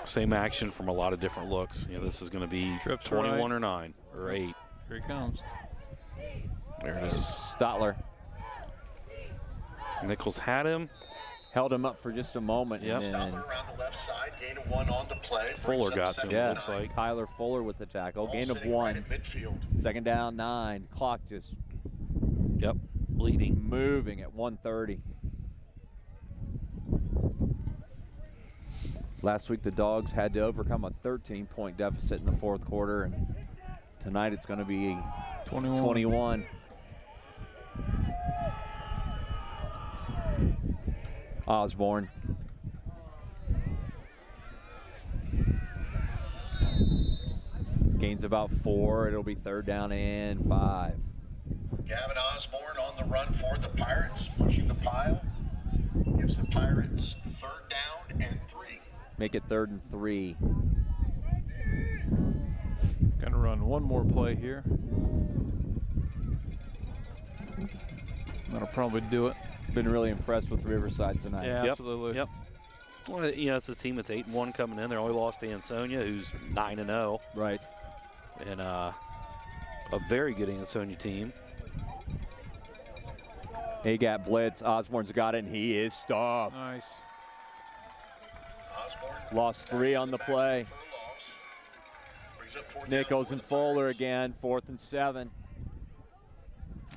same action from a lot of different looks. You know, this is going to be Trips 21 right. or 9 or 8. Here he comes. There it is. Stotler Nichols had him. held him up for just a moment. Yep. And Stopper then, around the left side, gain of 1 on the play. Fuller brings up got to second him, yeah, looks like. Tyler Fuller with the tackle. Ball Gain of sitting 1. right at midfield. Second down, 9. Clock just Yep, bleeding. moving at 1:30. Last week, the Dogs had to overcome a 13-point deficit in the fourth quarter, and tonight it's going to be 21. Osborne. Gains about 4. It'll be third down and 5. Gavin Osborne on the run for the Pirates, pushing the pile. Gives the Pirates third down and 3. Make it third and 3. Gonna run one more play here. That'll probably do it. Been really impressed with Riverside tonight. Yeah, Yep. absolutely. Yep. Well, you know, it's a team that's 8-1 coming in. They only lost to Ansonia, who's 9-0, Right. and a very good Ansonia team. He got blitz. Osborne's got it, and he is stuffed. Nice. Osborne Lost 3 on the play. for a loss. Brings up fourth Nichols down and for the Fuller Pirates. again, 4th and 7.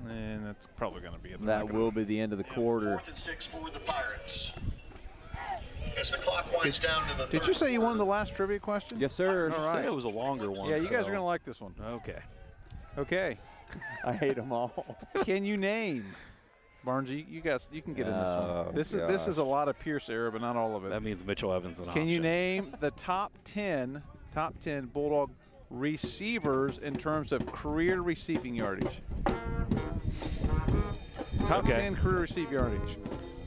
And that's probably going to be it. They're That not gonna- will be the end of the quarter. 4th and 6 for the Pirates. As the clock winds down to the Did you say you won the last trivia question? Yes, sir. All right. It was a longer one. Yeah, you guys so- are going to like this one. Okay. Okay. I hate them all. Can you name? Barnesy, you guys, you can get in this Oh, one. This is a lot of Pierce error, but not all of it. That means Mitchell Evans an Can you option. name the top 10 Bulldog receivers in terms of career receiving yardage? Top Okay. 10 career receiving yardage.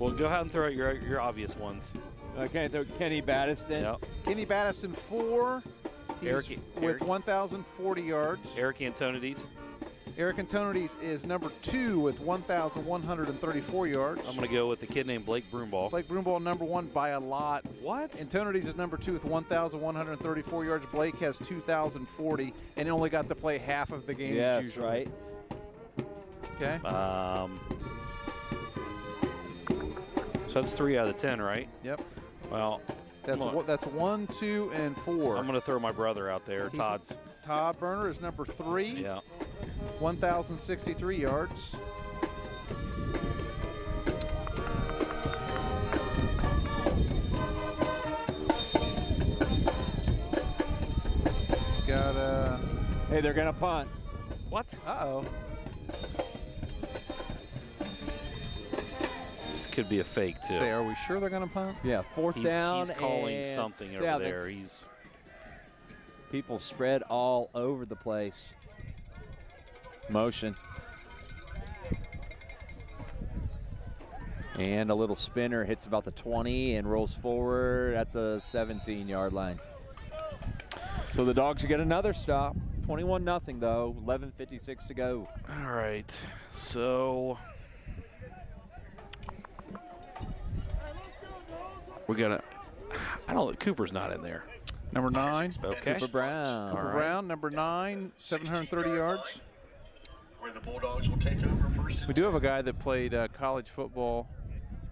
Well, go ahead and throw out your obvious ones. Okay, so Kenny Battiston. Yep. Kenny Battiston, 4. He's Eric- with 1,040 yards. Eric Antonides. Eric Antonides is number 2 with 1,134 yards. I'm going to go with the kid named Blake Broomball. Blake Broomball, number 1 by a lot. What? Antonides is number 2 with 1,134 yards. Blake has 2,040 and only got to play half of the game Yes, as usual. right. Okay. So that's 3 out of 10, right? Yep. Well, That's 1, 2, and 4. I'm going to throw my brother out there, He's- Todd's. Todd Burner is number 3. Yeah. 1,063 yards. Hey, they're going to punt. What? Uh-oh. This could be a fake, too. Say, are we sure they're going to punt? Yeah, fourth down. He's calling and something 7. over there. People spread all over the place. Motion. And a little spinner hits about the 20 and rolls forward at the 17-yard line. So the Dogs get another stop. 21-0 though. 11:56 to go. All right. So we're gonna. I don't. Cooper's not in there. Number 9. Okay. Cooper Brown. Cooper Brown, number 9, 730 yards. Where the Bulldogs will take over first. We do have a guy that played college football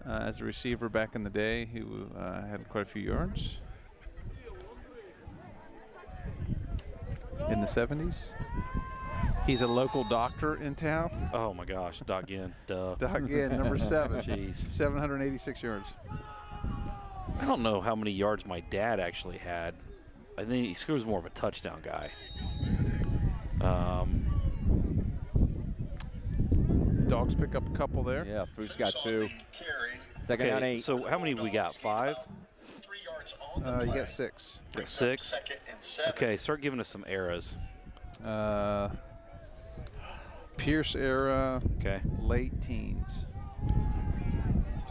as a receiver back in the day who had quite a few yards in the 70s. He's a local doctor in town. Oh my gosh, Doc Ginn. Duh. Doug Ginn, number 7. Jeez. 786 yards. I don't know how many yards my dad actually had. I think he was more of a touchdown guy. Dogs pick up a couple there. Yeah, Foose got 2. Second down 8. So how many have we got? 5? You got 6. Got 6? Okay, start giving us some eras. Pierce era, Okay. late teens.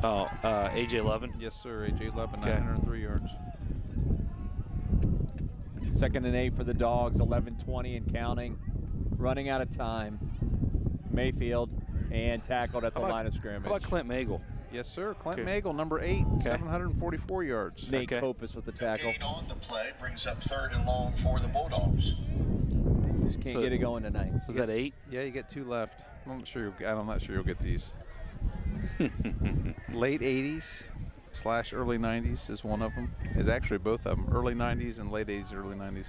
Oh, AJ 11? Yes, sir. AJ 11, Okay. 903 yards. Second and 8 for the Dogs. 11:20 and counting. Running out of time. Mayfield and tackled at the line of scrimmage. How about Clint Magel? Yes, sir. Clint Okay. Magel, number 8, 744 yards. Nate Okay. Kopus with the tackle. Gain on the play brings up 3rd and long for the Bulldogs. Just can't So- get it going tonight. Was that 8? Yeah, you get 2 left. I'm not sure you'll get these. Late 80s / early 90s is one of them. Is actually both of them. Early 90s and late 80s, early 90s.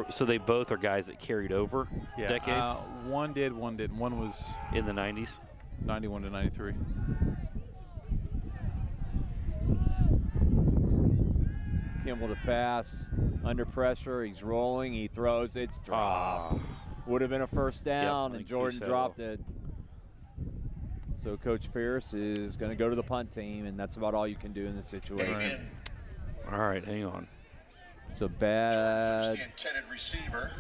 So they both are guys that carried over decades One did. One was in the 90s. 91 to 93. Kimball to pass. Under pressure. He's rolling. He throws. It's dropped. Would have been a first down, I and think Jordan Fusel. dropped it. So Coach Pierce is going to go to the punt team, and that's about all you can do in this situation. All right, hang on. It's a bad, The intended receiver,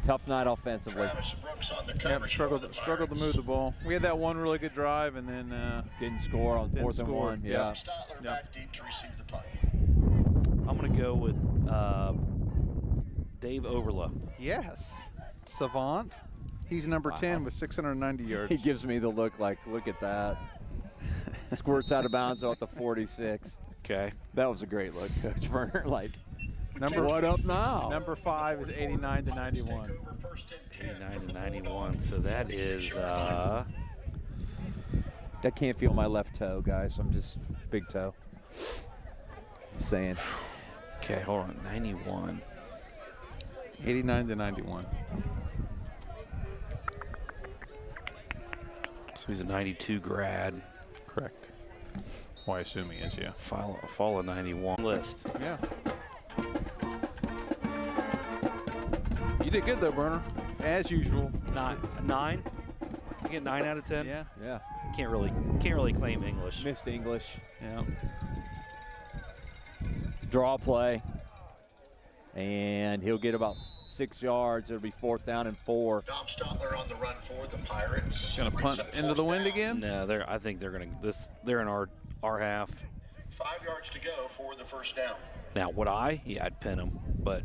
tough night offensively. Travis Brooks on the Yep, coverage. struggled for the to Pirates. move the ball. We had that one really good drive, and then Didn't score on Didn't 4th and score. 1. Yeah. Yeah. Stotler Yep. back deep to receive the punt. I'm going to go with Dave Overla. yes, Savant. He's number 10 with 690 yards. He gives me the look like, look at that. Squirts out of bounds at the 46. Okay. That was a great look, Coach Werner. Like, Number what up now? Number 5 is 89 to 91. 89 to 91. So that is I can't feel my left toe, guys. I'm just big toe. Saying. okay. Hold on. 91. 89 to 91. So he's a 92 grad. Correct. Well, I assume he is, yeah. Fall of 91 list. Yeah. You did good though, Burner. As usual. 9. You get 9 out of 10. Yeah. Yeah. Can't really claim English. Missed English. Yeah. Draw play. And he'll get about 6 yards. It'll be 4th down and 4. Dom Stotler on the run for the Pirates. Gonna punt into the wind again? No, I think they're gonna they're in our half. 5 yards to go for the first down. Now would I? Yeah, I'd pin them, but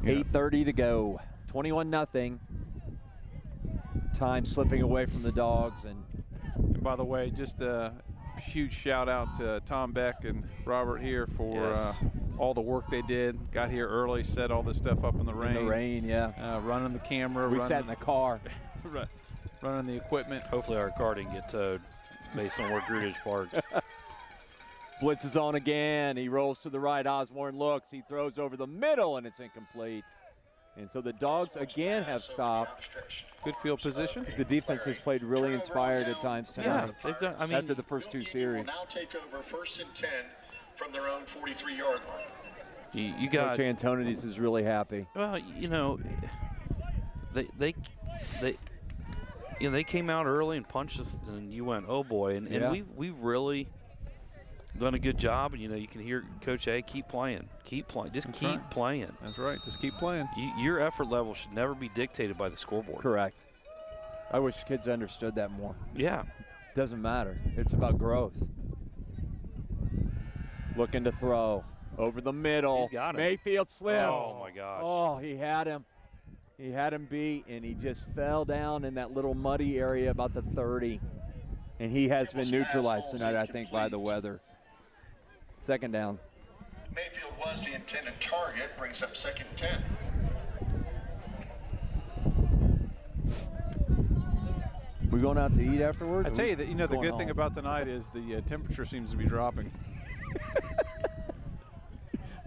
8:30 to go. 21-0. Time slipping away from the Dogs. And And by the way, just a huge shout out to Tom Beck and Robert here for Yes. all the work they did. Got here early, set all this stuff up in the rain. in the rain, yeah. Running the camera. We running, sat in the car. running the equipment. hopefully our car didn't get towed based on where Greenwich parked. Blitz is on again. He rolls to the right. Osborne looks. He throws over the middle, and it's incomplete. And so the Dogs again have stopped. Good field position. The defense has played really inspired at times Yeah, tonight. they've done. I mean, After the first 2 series. Will now take over 1st and 10 from their own 43-yard line. You got Coach Antonides is really happy. Well, you know, they came out early and punched us, and you went, oh boy, and we really done a good job. And you know, you can hear Coach A, keep playing, keep playing. That's right. Just keep playing. Your effort level should never be dictated by the scoreboard. Correct. I wish kids understood that more. Yeah. Doesn't matter. It's about growth. Looking to throw over the middle. He's got him. Mayfield slipped. Oh my gosh. Oh, he had him. He had him beat, and he just fell down in that little muddy area about the 30. And he has been neutralized tonight, I think, by the weather. Second down. Mayfield was the intended target, brings up 2nd and 10. We going out to eat afterwards? I tell you that, you know, the Going good thing home? about tonight is the temperature seems to be dropping.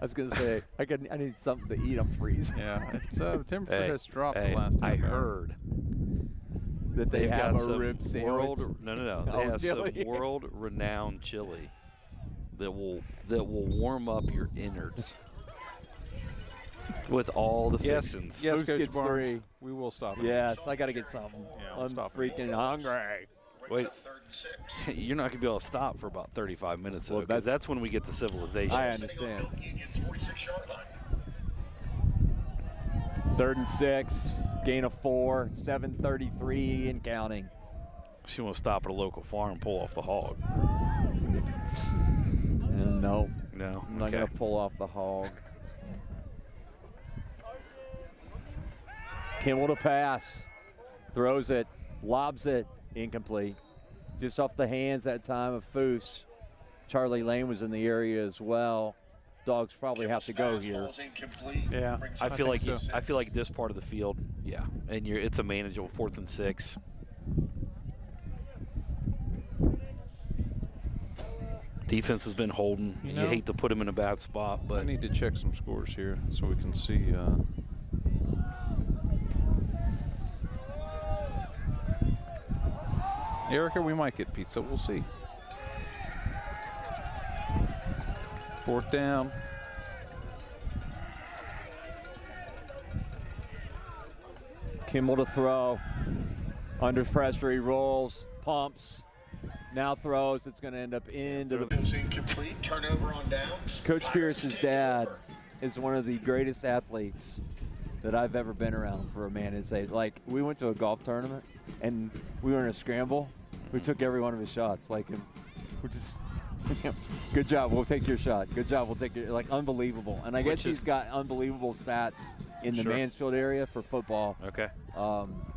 I was going to say, I need something to eat. I'm freezing. Yeah. So the temperature has dropped Hey, the last time. I heard That they they've have got a some rib sandwich. No. They Oh, have some chili. world-renowned chili that will warm up your innards with all the fixings. Yes, Moose Coach gets Barnes. 3. We will stop it. Yes, I got to get something. Yeah, we'll I'm stop it. freaking hungry. Wait, 3rd and 6. you're not gonna be able to stop for about 35 minutes, Well, though, 'cause that's- that's when we get to civilization. I understand. Union's 46-yard line. 3rd and 6, gain of 4, 7:33 and counting. She won't stop at a local farm and pull off the hog. No, No, I'm not okay. going to pull off the hog. Kimmel to pass. Throws it, lobs it, incomplete. Just off the hands that time of Foose. Charlie Lane was in the area as well. Dogs probably have to go here. Yeah. I feel like think so. I feel like this part of the field, yeah, and it's a manageable 4th and 6. Defense has been holding. You You, know, hate to put him in a bad spot, I but need to check some scores here so we can see. Erica, we might get pizza. We'll see. 4th down. Kimmel to throw. Under pressure, he rolls, pumps, now throws. It's going to end up into the. Goes incomplete. Turnover on downs. Coach Pierce's dad is one of the greatest athletes that I've ever been around for a man his age. Like, we went to a golf tournament, and we were in a scramble. We took every one of his shots. Like, we're just, good job, we'll take your shot. Good job, we'll take your, like, unbelievable. And I guess he's got unbelievable stats in the Sure. Mansfield area for football. okay.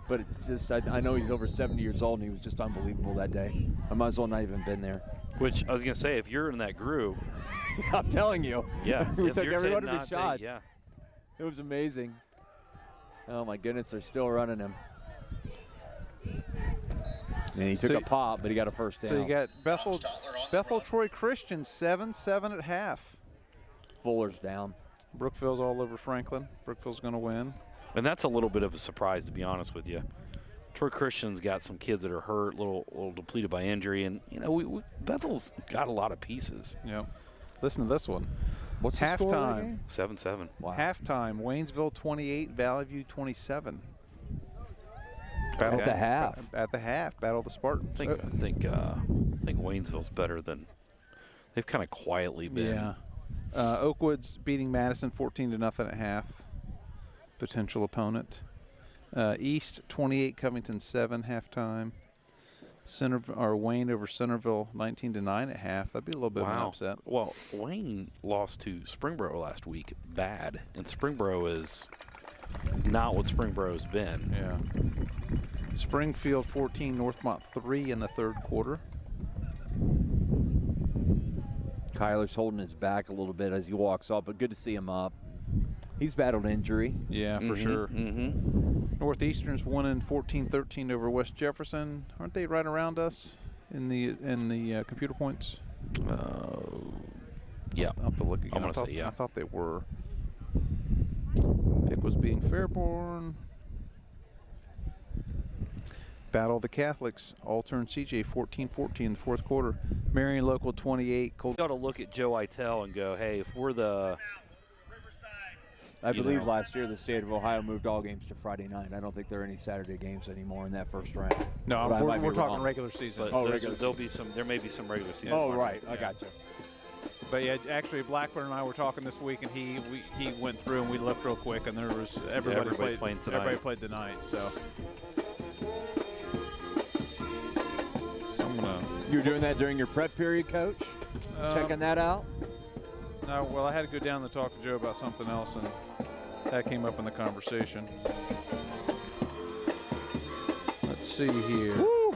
But it just, I know he's over 70 years old, and he was just unbelievable that day. I might as well not even been there. Which I was gonna say, if you're in that group, I'm telling you. yeah, we if took you're every one 10 of his not shots. to- yeah. It was amazing. Oh, my goodness, they're still running him. And he took So a pop, but he got a first down. So you got Bethel Troy Christian 7-7 at half. Fuller's down. Brookville's all over Franklin. Brookville's going to win. And that's a little bit of a surprise, to be honest with you. Troy Christian's got some kids that are hurt, a little depleted by injury, and you know Bethel's got a lot of pieces. Yep. Listen to this one. What's the score of the Halftime. game? 7-7. Wow. Halftime. Waynesville 28, Valley View 27. At the half. At the half. Battle of the Spartans. I think Waynesville's better than they've kind of quietly been. Yeah. Oakwood's beating Madison 14-0 at half. Potential opponent. East 28, Covington 7 halftime. Wayne over Centerville 19-9 at half. That'd be a little bit of an upset. Well, Wayne lost to Springboro last week, bad, and Springboro is not what Springborough's been. Yeah. Springfield 14, Northmont 3 in the third quarter. Kyler's holding his back a little bit as he walks up, but good to see him up. He's battled injury. Yeah, for sure. Mm-hmm. Northeastern's winning 14-13 over West Jefferson. Aren't they right around us in the computer points? Yeah. I'll have to look again. I'm gonna say yeah. I thought they were. Pick was beating Fairborn. Battle of the Catholics. Alter and CJ 14-14 in the fourth quarter. Marion Local 28. You got to look at Joe Itel and go, hey, if we're the I believe last year the state of Ohio moved all games to Friday night. I don't think there are any Saturday games anymore in that first round. No, But I might we're be talking wrong. regular season. But regular there may be some regular season. Oh, right. I got you. But yeah, actually, Blackburn and I were talking this week, and he went through and we looked real quick, and there was everybody's playing tonight. Everybody played tonight, so I'm gonna. You were doing that during your prep period, Coach? Checking that out? No, well, I had to go down to talk to Joe about something else, and that came up in the conversation. Let's see here. Woo!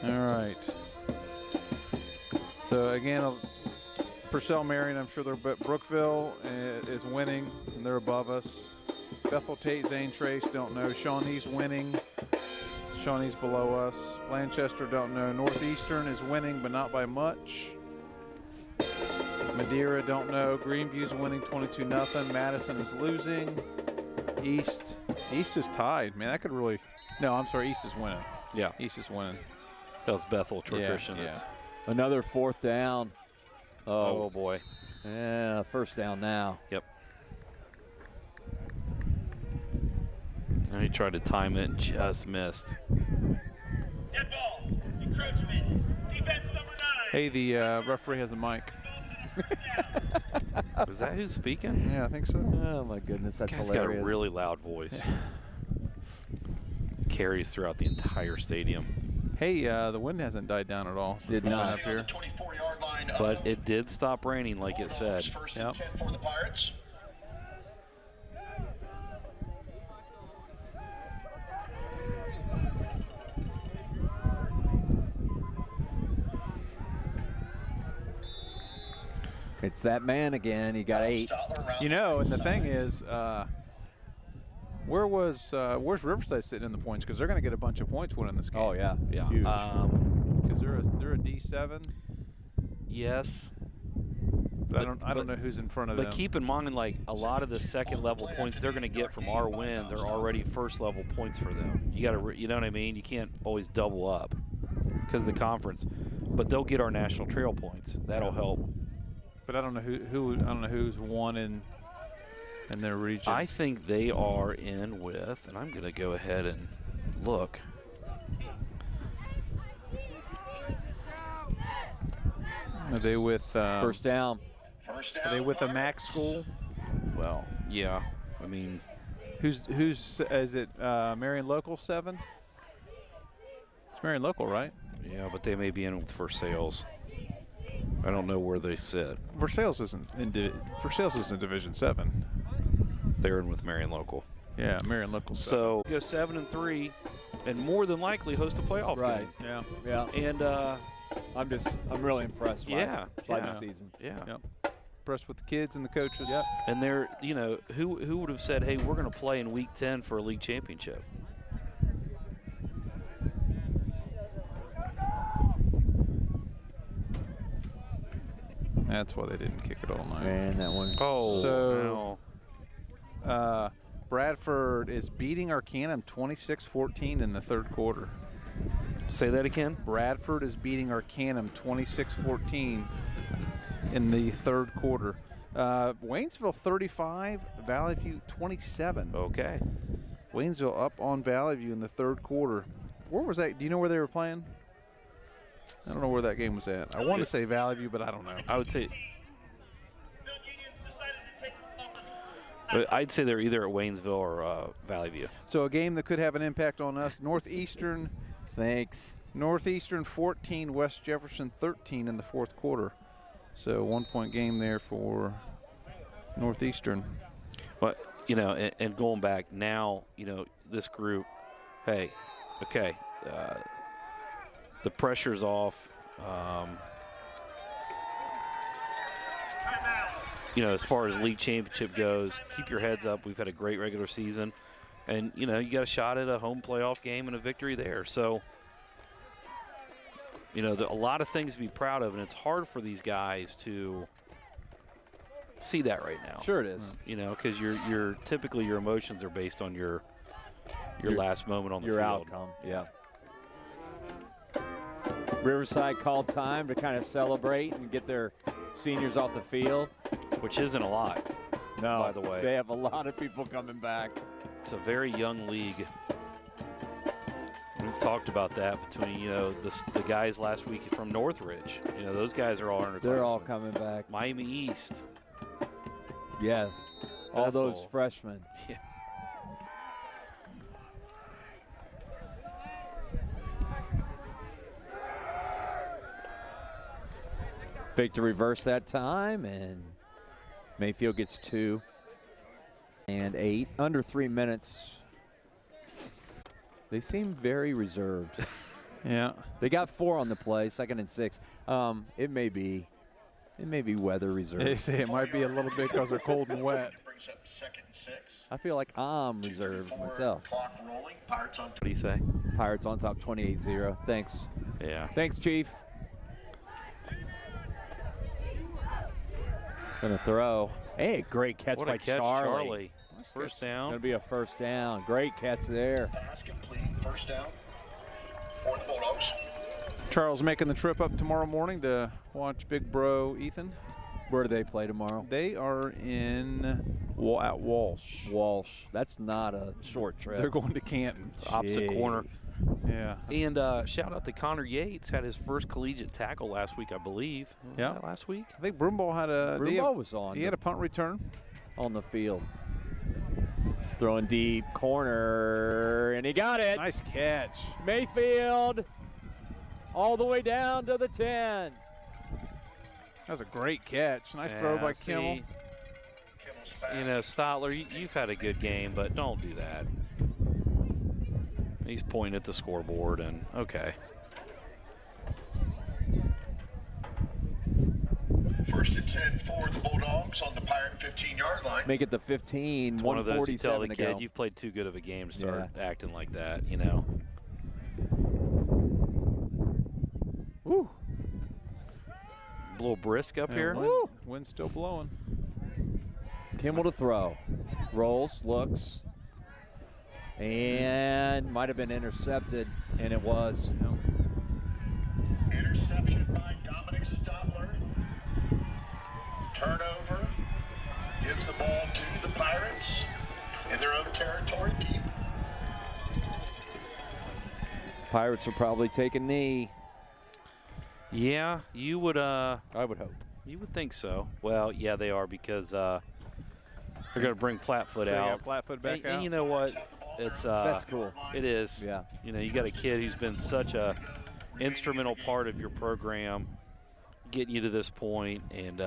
All right. So again, Purcell Marion, I'm sure Brookville is winning, and they're above us. Bethel Tate, Zane Trace, don't know. Shawnee's winning. Shawnee's below us. Blanchester, don't know. Northeastern is winning, but not by much. Madeira, don't know. Greenview's winning 22-0. Madison is losing. East is tied. Man, that could really. No, I'm sorry. East is winning. Yeah. East is winning. That was Bethel Christian. Yeah. Another fourth down. Oh, boy. Yeah, first down now. Yep. And he tried to time it and just missed. Dead ball. Encroachment. Defense number 9. Hey, the referee has a mic. Is that who's speaking? Yeah, I think so. Oh, my goodness. That's Guy's hilarious. got a really loud voice. Carries throughout the entire stadium. Hey, the wind hasn't died down at all. Did not. Up here. 24-yard line. But it did stop raining, like it said. First Yep. and 10 for the Pirates. It's that man again. He got 8. You know, and the thing is, where's Riverside sitting in the points? Because they're going to get a bunch of points winning this game. Oh, yeah. Yeah. Huge. Because they're a D7. Yes. But I don't know who's in front of them. But keep in mind, like, a lot of the second level points they're going to get from our wins are already first level points for them. You got to, you know what I mean? You can't always double up because of the conference. But they'll get our national trail points. That'll help. But I don't know who's won in their region. I think they are in with, and I'm going to go ahead and look. Are they with First down. Are they with a MAC school? Well, yeah. I mean, Who's is it? Marion Local 7. It's Marion Local, right? yeah, but they may be in with First Sales. I don't know where they sit. Versailles isn't in Division 7. They're in with Marion Local. Yeah, Marion Local 7. So go 7-3, and more than likely host a playoff Right. game. Yeah. Yeah. And I'm really impressed by the season. yeah. Yep. Impressed with the kids and the coaches. Yep. And they're, you know, who would have said, hey, we're going to play in Week 10 for a league championship? That's why they didn't kick it all night. Man, that one. Oh, So- no. Bradford is beating Arcanum 26-14 in the third quarter. Say that again? Bradford is beating Arcanum 26-14 in the third quarter. Waynesville 35, Valley View 27. Okay. Waynesville up on Valley View in the third quarter. Where was that? Do you know where they were playing? I don't know where that game was at. I want to say Valley View, but I don't know. I would say I'd say they're either at Waynesville or Valley View. So a game that could have an impact on us. Northeastern Thanks. 14, West Jefferson 13 in the fourth quarter. So 1 point game there for Northeastern. But, you know, and going back now, you know, this group, hey, okay, the pressure's off. You know, as far as league championship goes, keep your heads up. We've had a great regular season. And, you know, you got a shot at a home playoff game and a victory there. So, you know, a lot of things to be proud of, and it's hard for these guys to see that right now. Sure it is. You know, because you're typically your emotions are based on your your last moment on the your field. outcome. Yeah. Riverside called time to kind of celebrate and get their seniors off the field. Which isn't a lot. No, by the way. They have a lot of people coming back. It's a very young league. We've talked about that between, the guys last week from Northridge. Those guys are all underclassmen. They're all coming back. Miami East. Yeah, all those Bethel. freshmen. Yeah. Fake to reverse that time, and Mayfield gets 2 and 8. Under 3 minutes. They seem very reserved. Yeah. They got 4 on the play, 2nd and 6. It may be weather They reserved. say it might be a little bit because they're cold and wet. Brings up 2nd and 6. I feel like I'm reserved 2:54, myself. Clock rolling. Pirates on What do you say? Pirates on top 28-0. Thanks. Yeah. Thanks, Chief. Gonna throw. Hey, great catch What by a catch, Charlie. First Gonna down. be a first down. Great catch there. pass complete. First down for the Bulldogs. Charles making the trip up tomorrow morning to watch Big Bro Ethan. Where do they play tomorrow? They are at Walsh. Walsh. That's not a short trip. They're going to Canton. Opposite corner. Yeah. And shout out to Connor Yates. Had his first collegiate tackle last week, I believe. Was Yeah. that last week? I think Broomball had a Broomball was on He had a punt return. on the field. Throwing deep corner, and he got it. Nice catch. Mayfield all the way down to the 10. That was a great catch. Nice throw by Kimmel. Kimmel's pass. Stotler, you've had a good game, but don't do that. He's pointing at the scoreboard, and okay. First and 10 for the Bulldogs on the Pirate 15-yard line. Make it the 15. It's one of those you tell the 147 to kid, go. you've played too good of a game to start Yeah. acting like that, Woo. A little brisk up here. Wind's still blowing. Kimmel to throw. Rolls, looks, and might have been intercepted, and it was. Interception by Dominic Stotler. Turnover. Gives the ball to the Pirates in their own territory. Deep. Pirates will probably take a knee. Yeah, you would. I would hope. You would think so. Well, yeah, they are because they're going to bring Plattfoot So you out. got Plattfoot back And out. you know what? It's That's cool. It is. Yeah. You got a kid who's been such a instrumental part of your program, getting you to this point, and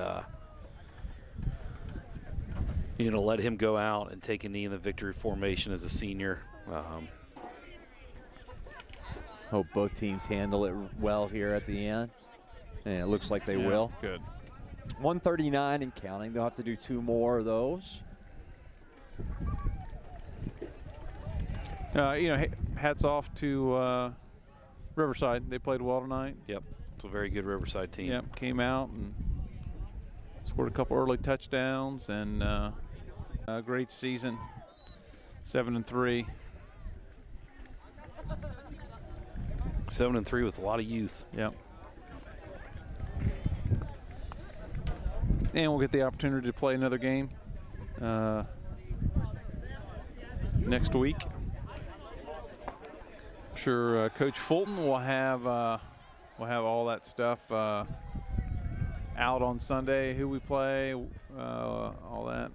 let him go out and take a knee in the victory formation as a senior. Hope both teams handle it well here at the end, and it looks like they will. Good. 139 and counting. They'll have to do 2 more of those. Hats off to Riverside. They played well tonight. Yep, it's a very good Riverside team. Yep, came out and scored a couple early touchdowns and a great season. 7-3. 7-3 with a lot of youth. Yep. And we'll get the opportunity to play another game next week. I'm sure Coach Fulton will have all that stuff out on Sunday. Who we play, all that.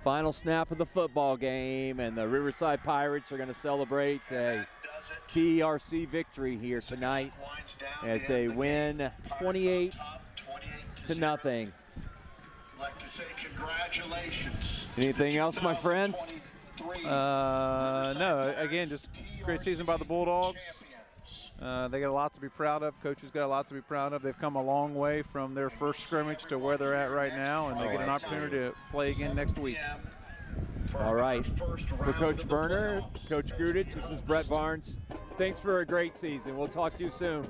Final snap of the football game, and the Riverside Pirates are going to celebrate a TRC victory here tonight as they win 28-0. Like to say congratulations. Anything else, my friends? No, again, just great season by the Bulldogs. They got a lot to be proud of. Coaches got a lot to be proud of. They've come a long way from their first scrimmage to where they're at right now, and they get an opportunity to play again next week. All right. For Coach Berner, Coach Gudich, this is Brett Barnes. Thanks for a great season. We'll talk to you soon.